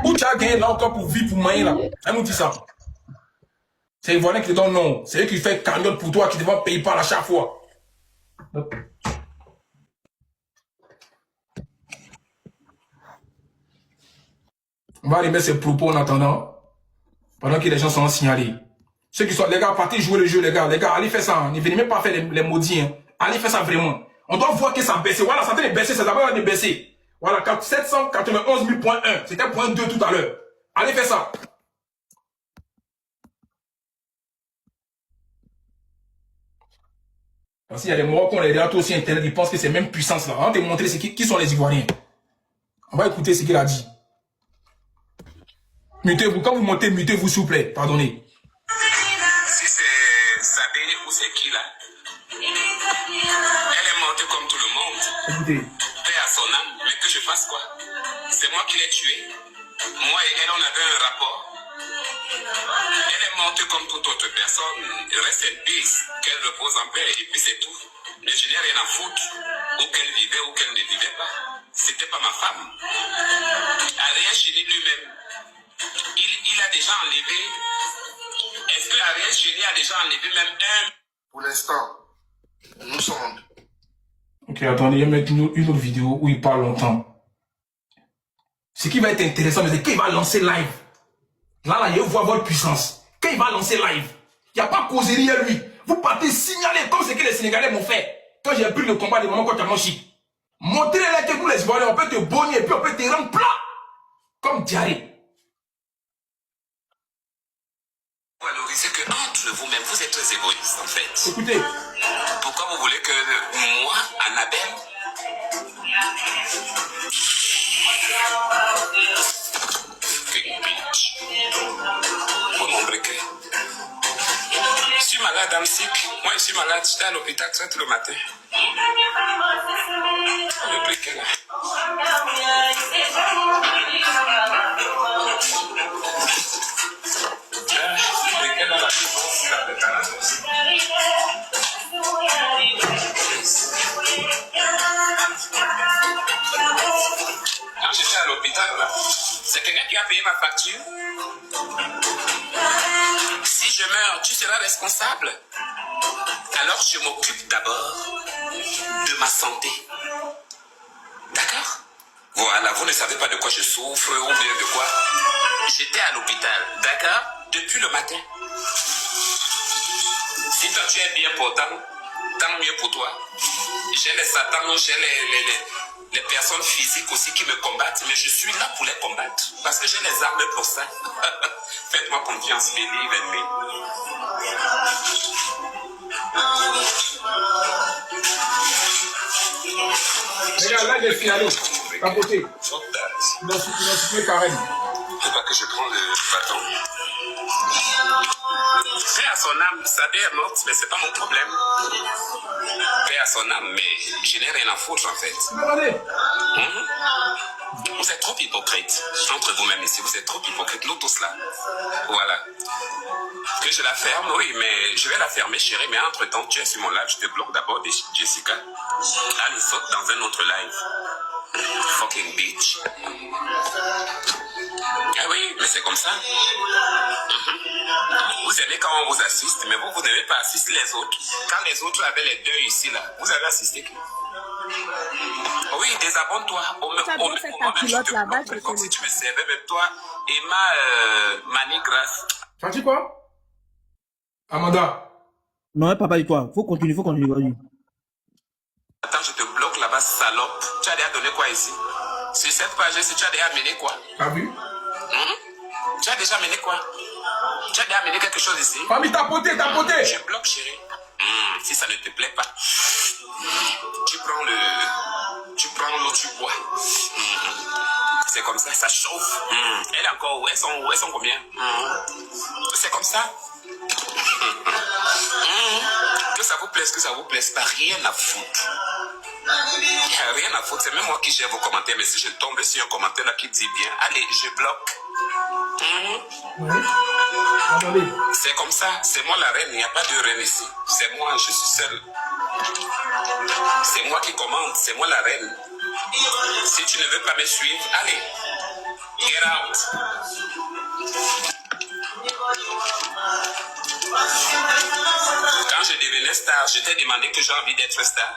Où tu as gagné là encore pour vivre, pour manger là. Elle nous dit ça. C'est les Ivoiriens qui te donnent non. C'est eux qui font cagnotte pour toi, qui te vont payer par à chaque fois. On va remettre ces propos en attendant. Pendant que les gens sont signalés. Ceux qui sont, les gars, partez jouer le jeu, les gars. Les gars, allez faire ça. Hein. Ne venez même pas faire les maudits. Hein. Allez faire ça vraiment. On doit voir que ça baisse. Voilà, ça a baissé, ça va de baisser. Voilà, 791 000.1. C'était 0.2 tout à l'heure. Allez faire ça. Parce qu'il y a des Marocains, les relatos aussi Internet, ils pensent que c'est même puissance là. On va te montrer qui sont les Ivoiriens. On va écouter ce qu'il a dit. Mutez-vous, quand vous montez, mutez-vous s'il vous plaît. Pardonnez. Si c'est Sabé ou c'est qui là? Elle est morte comme tout le monde. Écoutez. Paix à son âme, mais que je fasse quoi? C'est moi qui l'ai tuée. Moi et elle, on avait un rapport. Elle est morte comme toute autre personne. Reste in peace, qu'elle repose en paix et puis c'est tout. Mais je n'ai rien à foutre. Ou qu'elle vivait ou qu'elle ne vivait pas. C'était pas ma femme. Ariel Chéni lui-même, il a déjà enlevé. Est-ce que Ariel Chéni a déjà enlevé même un? Pour l'instant, nous sommes. Ok, attendez, il va mettre une autre vidéo où il parle longtemps. Ce qui va être intéressant, c'est qu'il va lancer live. Là, il voit votre puissance. Quand il va lancer live, il n'y a pas causerie à lui. Vous partez signaler comme ce que les Sénégalais m'ont fait. Quand j'ai pris le combat des moments contre Amoshi. Montrez-les que vous les Ivoiriens, on peut te bonner et puis on peut te rendre plat. Comme diarrhée. Valorisez que entre vous-même, vous êtes très égoïste en fait. Écoutez. Pourquoi vous voulez que moi, Annabelle, je suis malade, Amsic. Moi, je suis malade. J'étais à l'hôpital tout le matin. Le briquet là. Le briquet là, la puissance, ça fait pas quand j'étais à l'hôpital, c'est quelqu'un qui a payé ma facture. Si je meurs, tu seras responsable. Alors je m'occupe d'abord de ma santé. D'accord? Voilà, vous ne savez pas de quoi je souffre ou bien de quoi. J'étais à l'hôpital, d'accord? Depuis le matin. Si toi tu es bien portant, tant mieux pour toi. J'ai les satans, j'ai les personnes physiques aussi qui me combattent, mais je suis là pour les combattre. Parce que j'ai les armes pour ça. Faites-moi confiance, believe in me. Regarde, là, il est signalé. À côté. Il a supprimé Karen. C'est pas que je prends le bâton. Paix à son âme, sa mère est morte, mais c'est pas mon problème. Paix à son âme, mais je n'ai rien à foutre en fait. Vous êtes trop hypocrite. Entre vous-même ici, vous êtes trop hypocrite. Nous tous là. Voilà. Que je la ferme, oui, mais je vais la fermer, chérie. Mais entre-temps, tu es sur mon live, je te bloque d'abord, Jessica. Allez, saute dans un autre live. Fucking bitch. Ah oui, mais c'est comme ça. Vous aimez quand on vous assiste, mais vous n'avez pas assisté les autres. Quand les autres avaient les deuils ici, là, vous avez assisté. Oui, désabonne-toi. Au même comme si tu me servais, même toi, Emma Mani Grasse. Tu as dit quoi? Amanda. Non, papa, dis-toi. Faut continuer, vas-y. Attends, je te bloque là-bas, salope. Tu as déjà donné quoi ici? Sur cette page, si tu as déjà amené quoi? T'as vu? Tu as déjà amené quoi? Tu as déjà amené quelque chose ici? Famille, t'as poté. Je bloque, chérie. Si ça ne te plaît pas, tu prends l'eau, tu bois. C'est comme ça, ça chauffe. Elle est encore où? Elles sont combien? C'est comme ça. Que ça vous plaise pas, rien à foutre. Rien à foutre, c'est même moi qui gère vos commentaires, mais si je tombe sur un commentaire là qui dit bien, allez, je bloque. C'est comme ça, c'est moi la reine, il n'y a pas de reine ici. C'est moi, je suis seul. C'est moi qui commande, c'est moi la reine. Si tu ne veux pas me suivre, allez, get out. Quand je devenais star, je t'ai demandé que j'ai envie d'être star.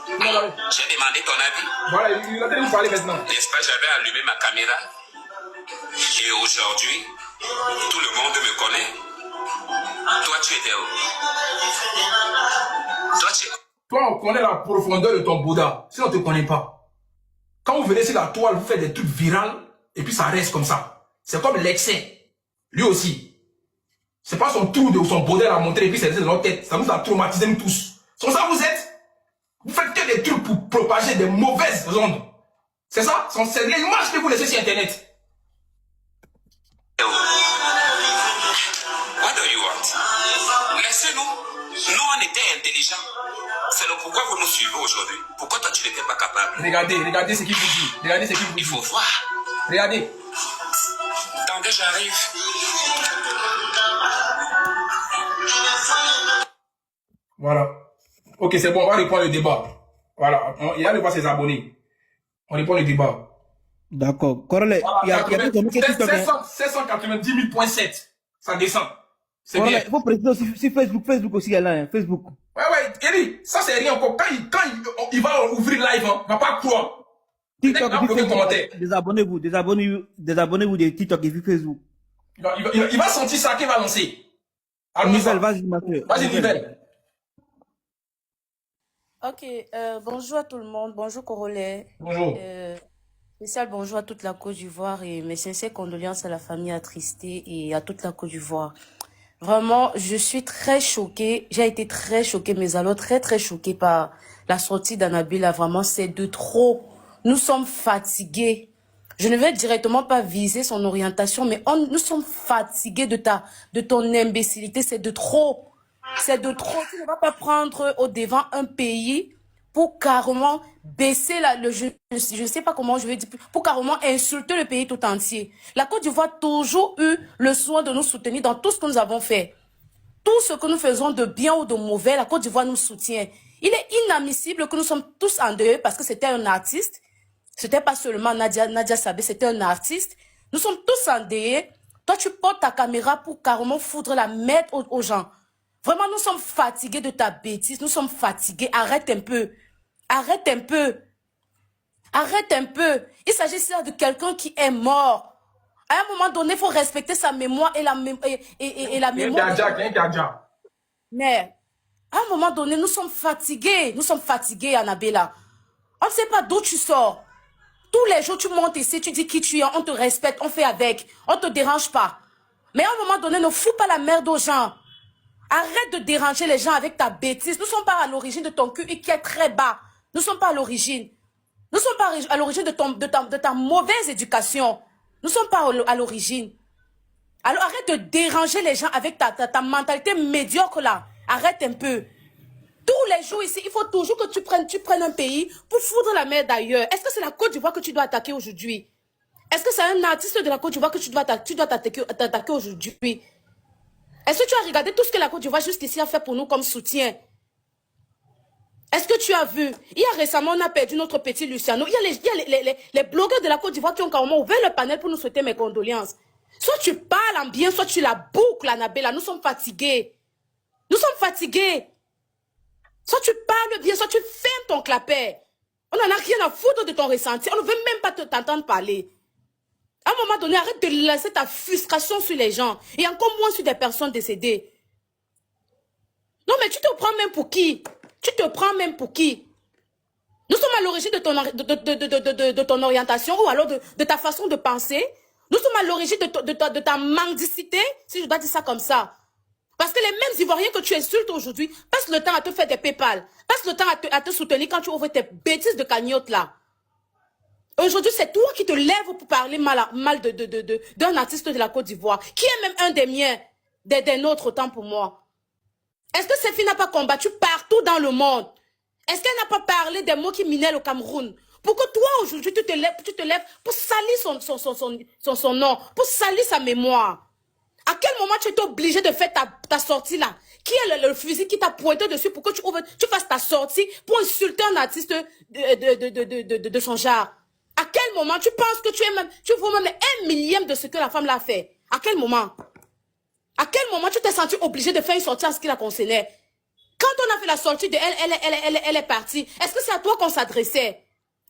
J'ai demandé ton avis. Voilà, il a tellement parlé maintenant. N'est-ce pas, j'avais allumé ma caméra. Et aujourd'hui, tout le monde me connaît. Toi, tu étais où? Toi, on connaît la profondeur de ton Bouddha. Si on ne te connaît pas. Quand vous venez sur la toile, vous faites des trucs virals, et puis ça reste comme ça. C'est comme l'excès. Lui aussi. C'est pas son trou de son Bouddha à montrer, et puis c'est dans notre tête. Ça nous a traumatisé, nous tous. C'est ça vous êtes. Vous faites que des trucs pour propager des mauvaises ondes. C'est ça? C'est l'image que vous laissez sur Internet. What do you want? Laissez-nous. Nous, on était intelligents. C'est le pourquoi vous nous suivez aujourd'hui. Pourquoi toi, tu n'étais pas capable? Regardez ce qu'il vous dit. Regardez ce qu'il vous dit. Il faut voir. Regardez. Attendez, j'arrive. Voilà. Ok, c'est bon, on va reprendre le débat. Voilà, il y a de voir ses abonnés. On reprend le débat. D'accord. Corrélé, il y a des gens qui 790 000.7. Ça descend. C'est bien. Il faut préciser aussi sur Facebook aussi, il y a là, hein, Facebook. Ouais, Eli, ça c'est rien encore. Quand il va ouvrir live, hein, il va pas croire. TikTok, désabonnez-vous de TikTok et Facebook. Il va sentir ça qu'il va lancer. Nouvelle, vas-y, ma soeur. Vas-y, nouvelle. Ok, bonjour à tout le monde, bonjour Corolé. Bonjour. Spécial bonjour à toute la Côte d'Ivoire et mes sincères condoléances à la famille attristée et à toute la Côte d'Ivoire. Vraiment, je suis très choquée, j'ai été très choquée, mais alors très choquée par la sortie d'Annabella. Vraiment, c'est de trop. Nous sommes fatigués. Je ne vais directement pas viser son orientation, mais nous sommes fatigués de ton imbécilité, c'est de trop. C'est de trop. Tu ne vas pas prendre au devant un pays pour carrément baisser je ne sais pas comment je vais dire, pour carrément insulter le pays tout entier. La Côte d'Ivoire a toujours eu le soin de nous soutenir dans tout ce que nous avons fait. Tout ce que nous faisons de bien ou de mauvais, la Côte d'Ivoire nous soutient. Il est inadmissible que nous sommes tous en deuil parce que c'était un artiste. C'était pas seulement Nadia Sabé, c'était un artiste. Nous sommes tous en deuil. Toi, tu portes ta caméra pour carrément foudre la merde aux gens. Vraiment, nous sommes fatigués de ta bêtise. Nous sommes fatigués. Arrête un peu. Arrête un peu. Arrête un peu. Il s'agit de quelqu'un qui est mort. À un moment donné, il faut respecter sa mémoire et la mémoire. Mais à un moment donné, nous sommes fatigués. Nous sommes fatigués, Annabella. On ne sait pas d'où tu sors. Tous les jours, tu montes ici, tu dis qui tu es, on te respecte, on fait avec. On ne te dérange pas. Mais à un moment donné, ne fous pas la merde aux gens. Arrête de déranger les gens avec ta bêtise. Nous ne sommes pas à l'origine de ton cul qui est très bas. Nous ne sommes pas à l'origine. Nous ne sommes pas à l'origine de ta mauvaise éducation. Nous ne sommes pas à l'origine. Alors arrête de déranger les gens avec ta mentalité médiocre là. Arrête un peu. Tous les jours ici, il faut toujours que tu prennes un pays pour foudre la mer d'ailleurs. Est-ce que c'est la Côte d'Ivoire que tu dois attaquer aujourd'hui? Est-ce que c'est un artiste de la Côte d'Ivoire que tu dois t'attaquer aujourd'hui? Est-ce que tu as regardé tout ce que la Côte d'Ivoire jusqu'ici a fait pour nous comme soutien? Est-ce que tu as vu? Il y a récemment, on a perdu notre petit Luciano. Il y a les blogueurs de la Côte d'Ivoire qui ont carrément ouvert le panel pour nous souhaiter mes condoléances. Soit tu parles en bien, soit tu la boucles, Annabella. Nous sommes fatigués. Nous sommes fatigués. Soit tu parles bien, soit tu fermes ton clapet. On n'en a rien à foutre de ton ressenti. On ne veut même pas t'entendre parler. À un moment donné, arrête de laisser ta frustration sur les gens. Et encore moins sur des personnes décédées. Non, mais tu te prends même pour qui? Tu te prends même pour qui? Nous sommes à l'origine de ton orientation ou alors de ta façon de penser. Nous sommes à l'origine de ta mendicité, si je dois dire ça comme ça. Parce que les mêmes Ivoiriens que tu insultes aujourd'hui passent le temps à te faire des PayPal, passent le temps à te soutenir quand tu ouvres tes bêtises de cagnotte là. Aujourd'hui, c'est toi qui te lèves pour parler mal d'un artiste de la Côte d'Ivoire, qui est même un des miens, des nôtres, autant pour moi. Est-ce que Sefi n'a pas combattu partout dans le monde? Est-ce qu'elle n'a pas parlé des mots qui minaient le Cameroun? Pour que toi, aujourd'hui, tu te lèves pour salir son nom, pour salir sa mémoire. À quel moment tu étais obligé de faire ta sortie là? Qui est le fusil qui t'a pointé dessus pour que tu fasses ta sortie pour insulter un artiste de son genre? À quel moment tu penses que tu vaux même 1/1000 de ce que la femme l'a fait? À quel moment? À quel moment tu t'es senti obligé de faire une sortie en ce qui la concernait? Quand on a fait la sortie de elle est partie, est-ce que c'est à toi qu'on s'adressait?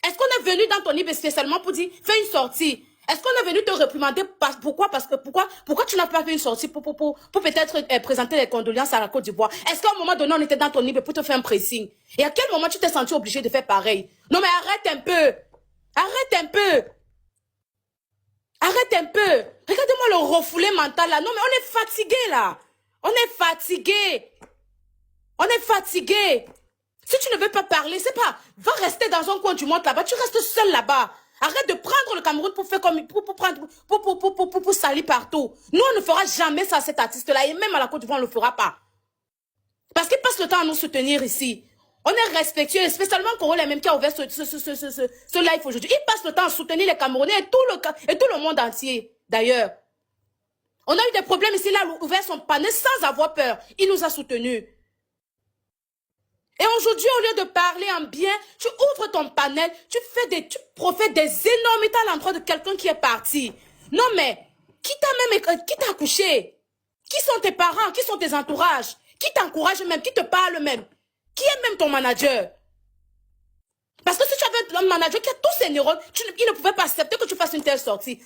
Est-ce qu'on est venu dans ton livre spécialement pour dire fais une sortie? Est-ce qu'on est venu te réprimander? Pourquoi? Pourquoi tu n'as pas fait une sortie pour peut-être présenter les condoléances à la Côte d'Ivoire? Est-ce qu'à un moment donné, on était dans ton livre pour te faire un pressing? Et à quel moment tu t'es senti obligé de faire pareil? Non mais arrête un peu! Arrête un peu! Arrête un peu! Regardez-moi le refoulé mental là. Non mais on est fatigué là! On est fatigué! On est fatigué! Si tu ne veux pas parler, c'est pas... Va rester dans un coin du monde là-bas. Tu restes seul là-bas. Arrête de prendre le Cameroun pour faire comme... Pour salir partout. Nous, on ne fera jamais ça à cet artiste-là. Et même à la Côte d'Ivoire, on ne le fera pas. Parce qu'il passe le temps à nous soutenir ici. On est respectueux, spécialement Congolais même qui a ouvert ce live aujourd'hui. Il passe le temps à soutenir les Camerounais et tout le monde entier, d'ailleurs. On a eu des problèmes ici, là, il a ouvert son panel sans avoir peur. Il nous a soutenus. Et aujourd'hui, au lieu de parler en bien, tu ouvres ton panel, tu profères des énormités à l'endroit de quelqu'un qui est parti. Non mais, qui t'a accouché? Qui sont tes parents? Qui sont tes entourages? Qui t'encourage même? Qui te parle même? Qui est même ton manager? Parce que si tu avais un manager qui a tous ses neurones, il ne pouvait pas accepter que tu fasses une telle sortie.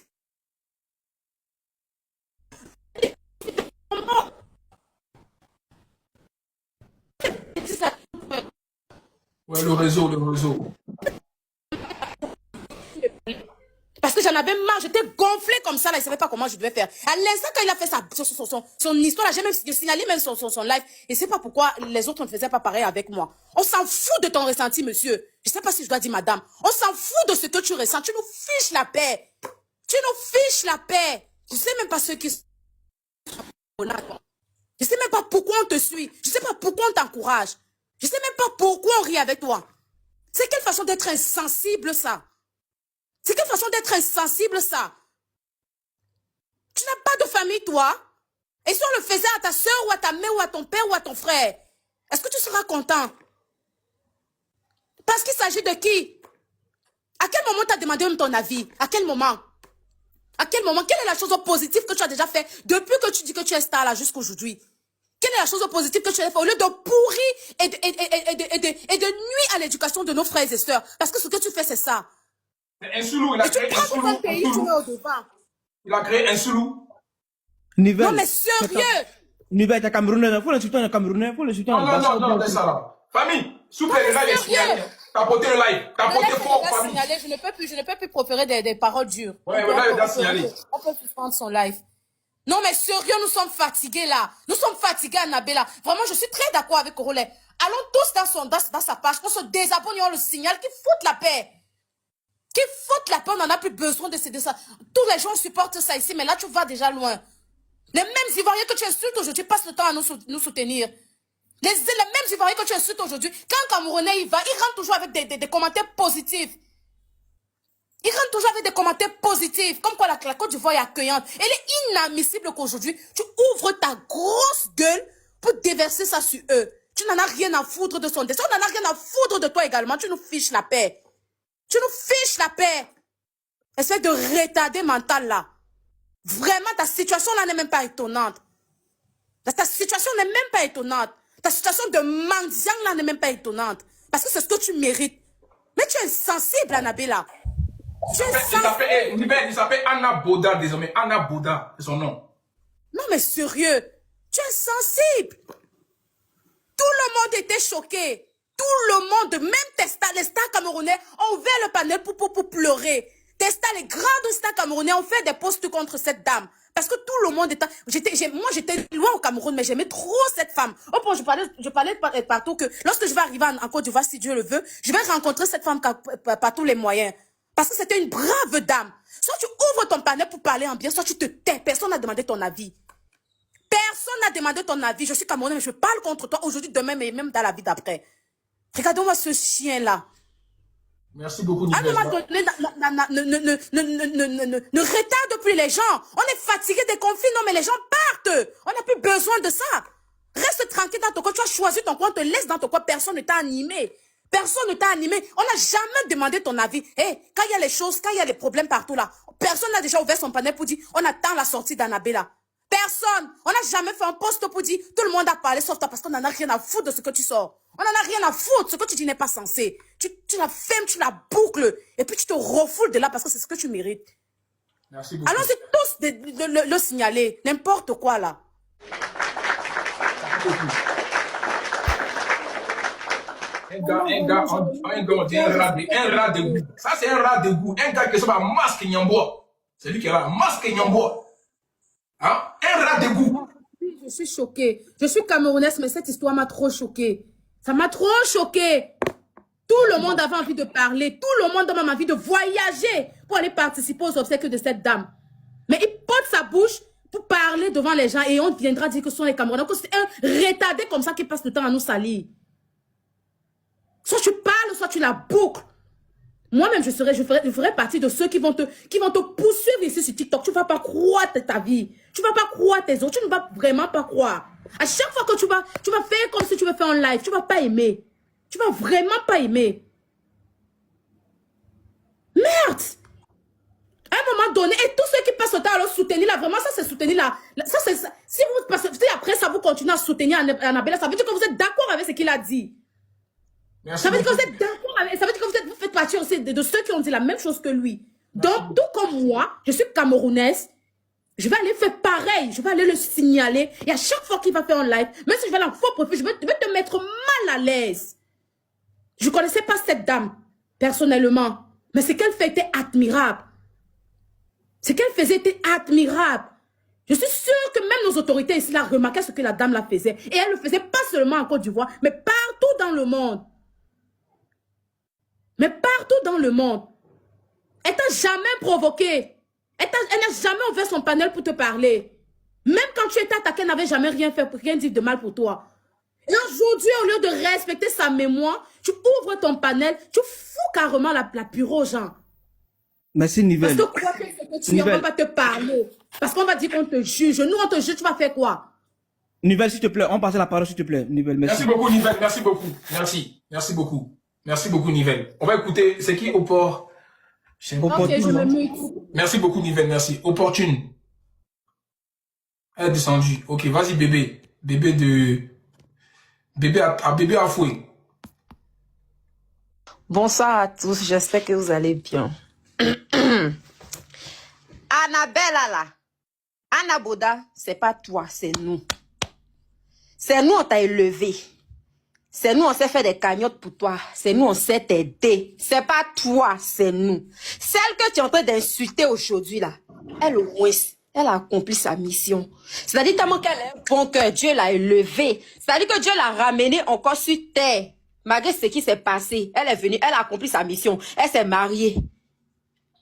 Ouais, le réseau. Parce que j'en avais marre, j'étais gonflée comme ça, là, il ne savait pas comment je devais faire. À l'instant, quand il a fait son histoire, là, j'ai signalé même son live. Et c'est pas pourquoi les autres ne faisaient pas pareil avec moi. On s'en fout de ton ressenti, monsieur. Je ne sais pas si je dois dire madame. On s'en fout de ce que tu ressens. Tu nous fiches la paix. Tu nous fiches la paix. Je ne sais même pas ceux qui sont là. Je ne sais même pas pourquoi on te suit. Je ne sais pas pourquoi on t'encourage. Je ne sais même pas pourquoi on rit avec toi. C'est quelle façon d'être insensible, ça? C'est quelle façon d'être insensible, ça? Tu n'as pas de famille, toi? Et si on le faisait à ta soeur ou à ta mère ou à ton père ou à ton frère, est-ce que tu seras content? Parce qu'il s'agit de qui? À quel moment tu as demandé même ton avis? À quel moment? À quel moment? Quelle est la chose positive que tu as déjà fait depuis que tu dis que tu es star là jusqu'aujourd'hui? Quelle est la chose positive que tu as fait au lieu de pourrir et de nuire à l'éducation de nos frères et sœurs? Parce que ce que tu fais, c'est ça. Un Soulou, il a créé un Soulou. Il a créé un Soulou. Non mais sérieux. Nivelle est Camerounais, faut l'insulter en Camerounais, faut l'insulter en Non, laisse ça là. Famille, souple le live est signalé. Tapotez le live, tapotez fort, famille. Je ne peux plus proférer des paroles dures. Ouais, le live est signalé. On peut suspendre son live. Non mais sérieux, nous sommes fatigués là. Nous sommes fatigués, Annabella. Vraiment, je suis très d'accord avec Corolais. Allons tous dans sa page, qu'on se désabonne et on le signale, qu'il foute la paix. Qu'il foute la paix, on n'en a plus besoin de ça. Tous les gens supportent ça ici, mais là, tu vas déjà loin. Les mêmes Ivoiriens que tu insultes aujourd'hui passent le temps à nous soutenir. Les mêmes Ivoiriens que tu insultes aujourd'hui, quand un Camerounais il rentre toujours avec des commentaires positifs. Il rentre toujours avec des commentaires positifs, comme quoi la Côte d'Ivoire est accueillante. Elle est inadmissible qu'aujourd'hui, tu ouvres ta grosse gueule pour déverser ça sur eux. Tu n'en as rien à foutre de son destin, on n'en a rien à foutre de toi également. Tu nous fiches la paix. Tu nous fiches la paix. Espèce de retardé mental là. Vraiment, ta situation là n'est même pas étonnante. Ta situation n'est même pas étonnante. Ta situation de mendiant là n'est même pas étonnante. Parce que c'est ce que tu mérites. Mais tu es insensible, Annabella. Il s'appelle Anna Boda désormais. Anna Boda, c'est son nom. Non mais sérieux, tu es sensible. Tout le monde était choqué. Tout le monde, même les stars camerounais ont ouvert le panel pour pleurer. Les grandes stars camerounais ont fait des posts contre cette dame. Parce que tout le monde était... Moi, j'étais loin au Cameroun, mais j'aimais trop cette femme. Oh, bon, je parlais partout que lorsque je vais arriver en Côte d'Ivoire, si Dieu le veut, je vais rencontrer cette femme par tous les moyens. Parce que c'était une brave dame. Soit tu ouvres ton panel pour parler en bien, soit tu te tais. Personne n'a demandé ton avis. Personne n'a demandé ton avis. Je suis Camerounais, mais je parle contre toi aujourd'hui, demain, mais même dans la vie d'après. Regardez-moi ce chien-là. Merci beaucoup, à un moment donné, ne retarde plus les gens. On est fatigué des conflits. Non, mais les gens partent. On n'a plus besoin de ça. Reste tranquille dans ton coin. Tu as choisi ton coin, on te laisse dans ton coin. Personne ne t'a animé. Personne ne t'a animé. On n'a jamais demandé ton avis. Hey, quand il y a les choses, quand il y a les problèmes partout là, personne n'a déjà ouvert son panel pour dire on attend la sortie d'Annabella. Personne. On n'a jamais fait un post pour dire tout le monde a parlé sauf toi parce qu'on n'en a rien à foutre de ce que tu sors. On n'en a rien à foutre. Ce que tu dis n'est pas censé. Tu la fermes, tu la boucles et puis tu te refoules de là parce que c'est ce que tu mérites. Merci beaucoup. Allons-y tous de le signaler. N'importe quoi là. Un gars, un rat de goût. Ça, c'est un rat de goût. Un gars qui se bat masque Nyambois. C'est lui qui est là. Masque Nyambois. Hein? Un rat de goût. Je suis choquée. Je suis camerounaise, mais cette histoire m'a trop choquée. Ça m'a trop choquée. Tout le monde avait envie de parler. Tout le monde a même envie de voyager pour aller participer aux obsèques de cette dame. Mais il porte sa bouche pour parler devant les gens et on viendra dire que ce sont les Camerounais. Que c'est un retardé comme ça qui passe le temps à nous salir. Soit tu parles, soit tu la boucles. Moi-même, je ferai partie de ceux qui vont te poursuivre ici sur TikTok. Tu ne vas pas croire ta vie. Tu ne vas pas croire tes autres. Tu ne vas vraiment pas croire. À chaque fois que tu vas faire comme si tu veux faire un live, tu ne vas pas aimer. Tu ne vas vraiment pas aimer. Merde! À un moment donné, et tous ceux qui passent le temps à le soutenir là, vraiment, ça c'est soutenir là. Ça, si vous passez, après ça, vous continuez à soutenir Annabella, ça veut dire que vous êtes d'accord avec ce qu'il a dit. Merci ça veut dire que beaucoup. vous êtes d'accord avec, ça veut dire que vous faites partie aussi de ceux qui ont dit la même chose que lui. Donc, tout comme moi, je suis camerounaise, je vais aller faire pareil, je vais aller le signaler. Et à chaque fois qu'il va faire un live, même si je vais la faux profil, je vais te mettre mal à l'aise. Je ne connaissais pas cette dame, personnellement. Mais ce qu'elle fait était admirable. Ce qu'elle faisait était admirable. Je suis sûre que même nos autorités ici là remarquaient ce que la dame la faisait. Et elle le faisait pas seulement en Côte d'Ivoire, mais partout dans le monde. Mais partout dans le monde. Elle t'a jamais provoqué. Elle n'a jamais ouvert son panel pour te parler. Même quand tu étais attaqué, elle n'avait jamais rien fait, rien dit de mal pour toi. Et aujourd'hui, au lieu de respecter sa mémoire, tu ouvres ton panel, tu fous carrément la pure aux gens. Merci, Nivelle. Parce que quoi que tu ne vas pas te parler. Parce qu'on va dire qu'on te juge. Nous, on te juge, tu vas faire quoi? Nivelle, s'il te plaît, on passe à la parole, s'il te plaît. Nivelle, merci. Merci beaucoup, Nivelle. Merci beaucoup. Merci. Merci beaucoup. Merci beaucoup, Nivelle. On va écouter, c'est qui au port? Ok, je me mute. Merci beaucoup, Nivelle. Merci. Opportune. Elle est descendue. Ok, vas-y, bébé. Bébé à fouet. Bonsoir à tous, j'espère que vous allez bien. Annabella là, Anna Boda, c'est pas toi, c'est nous. C'est nous, on t'a élevé. C'est nous, on s'est fait des cagnottes pour toi. C'est nous, on s'est aidé. C'est pas toi, c'est nous. Celle que tu es en train d'insulter aujourd'hui là, elle au moins, Elle a accompli sa mission. C'est-à-dire tellement qu'elle a un bon cœur, Dieu l'a élevée. C'est-à-dire que Dieu l'a ramenée encore sur terre. Malgré ce qui s'est passé, elle est venue, elle a accompli sa mission. Elle s'est mariée.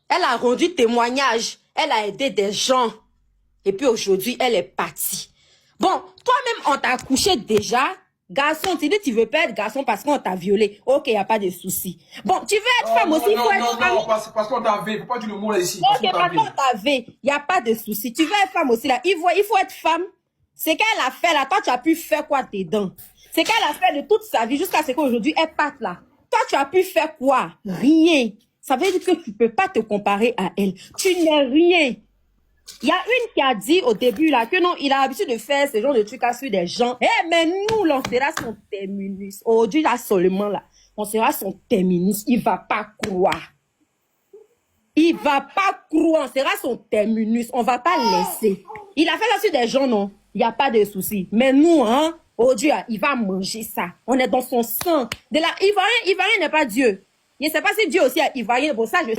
Elle a rendu témoignage. Elle a aidé des gens. Et puis aujourd'hui, elle est partie. Bon, toi-même, on t'a accouché déjà. Garçon, tu dis tu veux pas être garçon parce qu'on t'a violé. Ok, il n'y a pas de souci. Bon, tu veux être femme aussi, il faut être femme. Non, parce qu'on t'a vu. Faut pas dire le mot là ici. Ok, parce qu'on t'a vu. Il n'y a pas de souci. Tu veux être femme aussi là. Il faut être femme. C'est qu'elle a fait là. Toi, tu as pu faire quoi dedans? C'est qu'elle a fait de toute sa vie jusqu'à ce qu'aujourd'hui, elle parte là. Toi, tu as pu faire quoi? Rien. Ça veut dire que tu ne peux pas te comparer à elle. Tu n'es rien. Il y a une qui a dit au début là que non, il a l'habitude de faire ce genre de trucs sur des gens. Eh, mais nous, là, on sera son terminus. Aujourd'hui, là, seulement là, on sera son terminus. Il va pas croire. Il va pas croire. On sera son terminus. On va pas laisser. Il a fait ça sur des gens, non? Il n'y a pas de souci. Mais nous, hein, oh Dieu, il va manger ça. On est dans son sang. De là, Ivoirien n'est pas Dieu. Je ne sais pas si Dieu aussi est Ivoirien. Bon, ça, je